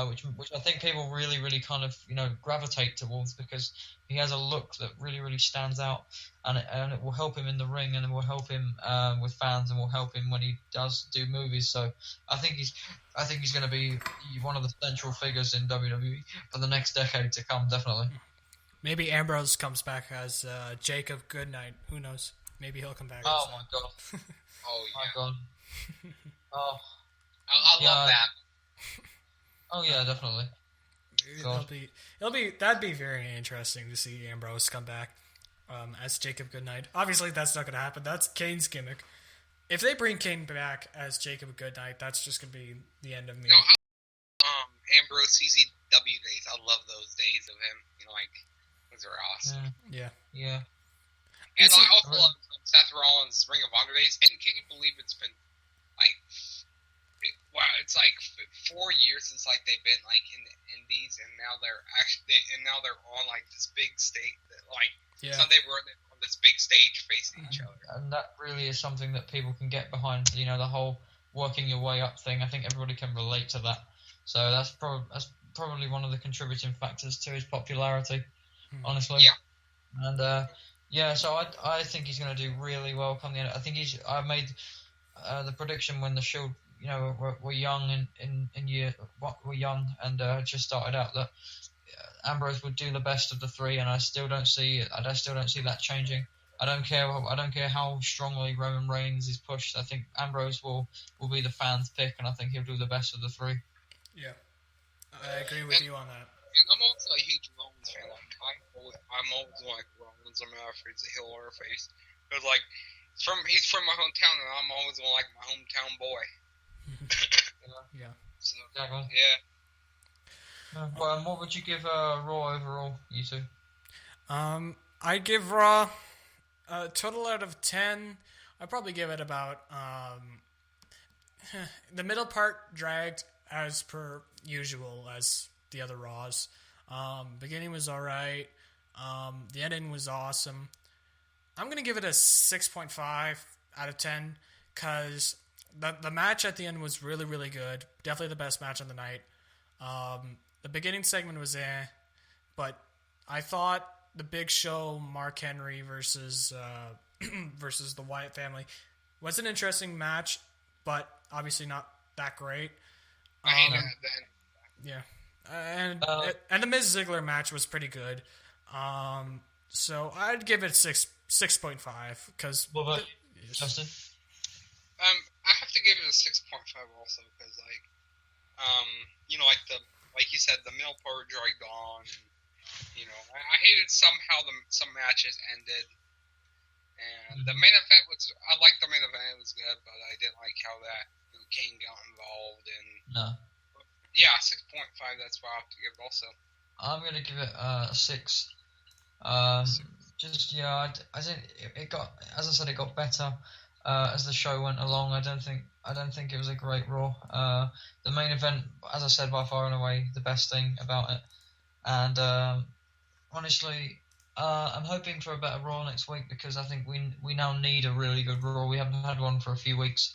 which I think people really, really kind of gravitate towards because he has a look that really, really stands out, and it will help him in the ring, and it will help him with fans, and will help him when he does do movies. So I think he's going to be one of the central figures in WWE for the next decade to come, definitely. Maybe Ambrose comes back as Jacob Goodnight. Who knows? Maybe he'll come back. Oh my god! Oh yeah. My god! Oh, I love that. Oh yeah, definitely. That'd be very interesting to see Ambrose come back as Jacob Goodnight. Obviously, that's not going to happen. That's Kane's gimmick. If they bring Kane back as Jacob Goodnight, that's just going to be the end of me. No, Ambrose CZW days. I love those days of him. Those are awesome. Yeah. And I also love Seth Rollins' Ring of Honor days. And can you believe it's been it's 4 years since they've been in the Indies, and now they're on this big stage. So they were on this big stage facing each other. And that really is something that people can get behind. The whole working your way up thing. I think everybody can relate to that. So that's probably one of the contributing factors to his popularity. Honestly. Yeah. And so I think he's going to do really well come the end. I think I made the prediction when the Shield, were young were young and just started out that Ambrose would do the best of the three, and I still don't see that changing. I don't care how strongly Roman Reigns is pushed. I think Ambrose will be the fans' pick, and I think he'll do the best of the three. Yeah, I agree with you on that. And I'm also a huge Rollins fan. I'm always Rollins. I'm not afraid to heel or face. Because he's from my hometown, and I'm always my hometown boy. Yeah. So, exactly. Yeah. Well, what would you give Raw overall, you two? I'd give Raw a total out of 10. I'd probably give it about the middle part dragged as per usual as the other Raws. Beginning was alright. The ending was awesome. I'm going to give it a 6.5 out of 10 because the match at the end was really, really good. Definitely the best match of the night. The beginning segment was but I thought the Big Show, Mark Henry versus the Wyatt family was an interesting match, but obviously not that great. I hate that then. Yeah. And the Miz Ziggler match was pretty good. So I'd give it 6.5 because. What about Justin? I have to give it a 6.5 also because like you said, the middle part dragged on, and I hated somehow some matches ended, and the main event I liked the main event, it was good, but I didn't like how that Kane got involved, and yeah, 6.5. That's what I have to give it also. I'm gonna give it a 6. I think it got, as I said, it got better as the show went along. I don't think it was a great Raw. The main event, as I said, by far and away the best thing about it. And honestly, I'm hoping for a better Raw next week because I think we now need a really good Raw. We haven't had one for a few weeks,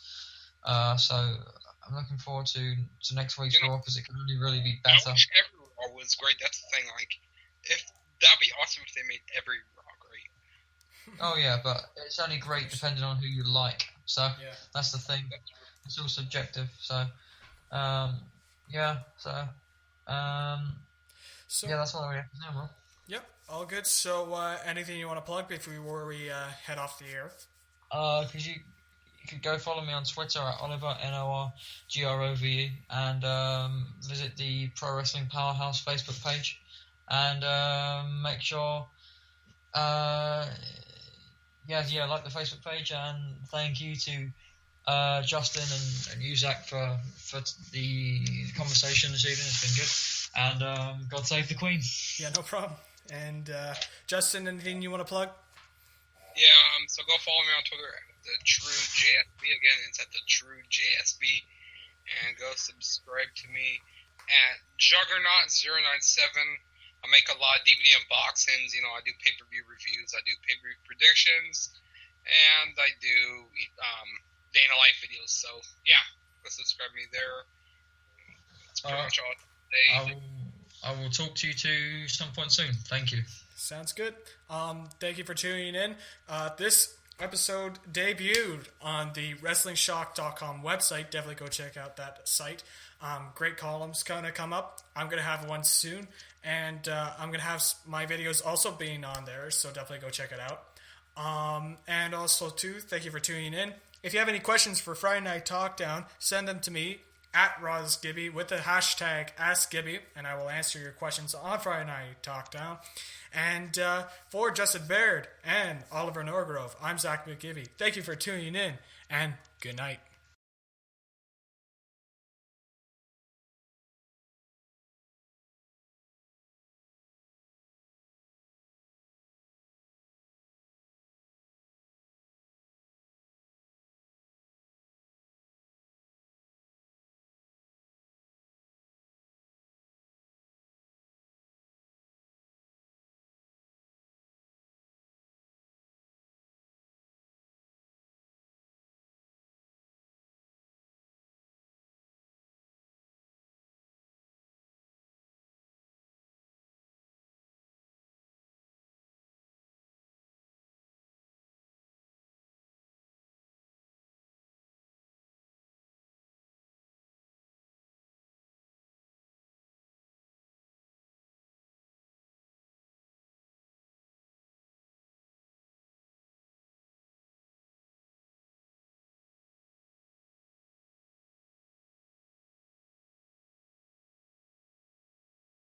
so I'm looking forward to next week's Raw because it can only really be better. I wish every Raw was great. That's the thing. If that'd be awesome if they made every Raw great. Oh yeah, but it's only great depending on who you like. So that's the thing. It's all subjective. So that's all we have to say, bro. Yep, all good. So anything you want to plug before we head off the air? Because you could go follow me on Twitter at Oliver NORGROVE and visit the Pro Wrestling Powerhouse Facebook page and make sure like the Facebook page, and thank you to Justin and you, Zach, for the conversation this evening. It's been good, and God save the Queen. Yeah, no problem. And Justin, anything you want to plug? Yeah, so go follow me on Twitter at the True JSB. Again, it's at the True JSB, and go subscribe to me at Juggernaut097. I make a lot of DVD unboxings. I do pay-per-view reviews. I do pay-per-view predictions. And I do day in the life videos. So, yeah, go subscribe to me there. That's pretty much all. I will talk to you to some point soon. Thank you. Sounds good. Thank you for tuning in. This episode debuted on the WrestlingShock.com website. Definitely go check out that site. Great columns going to come up. I'm going to have one soon. And I'm going to have my videos also being on there. So definitely go check it out. And also, too, thank you for tuning in. If you have any questions for Friday Night Talkdown, send them to me at RozGibby with the hashtag AskGibby, and I will answer your questions on Friday Night Talkdown. And for Justin Baird and Oliver Norgrove, I'm Zach McGibby. Thank you for tuning in, and good night.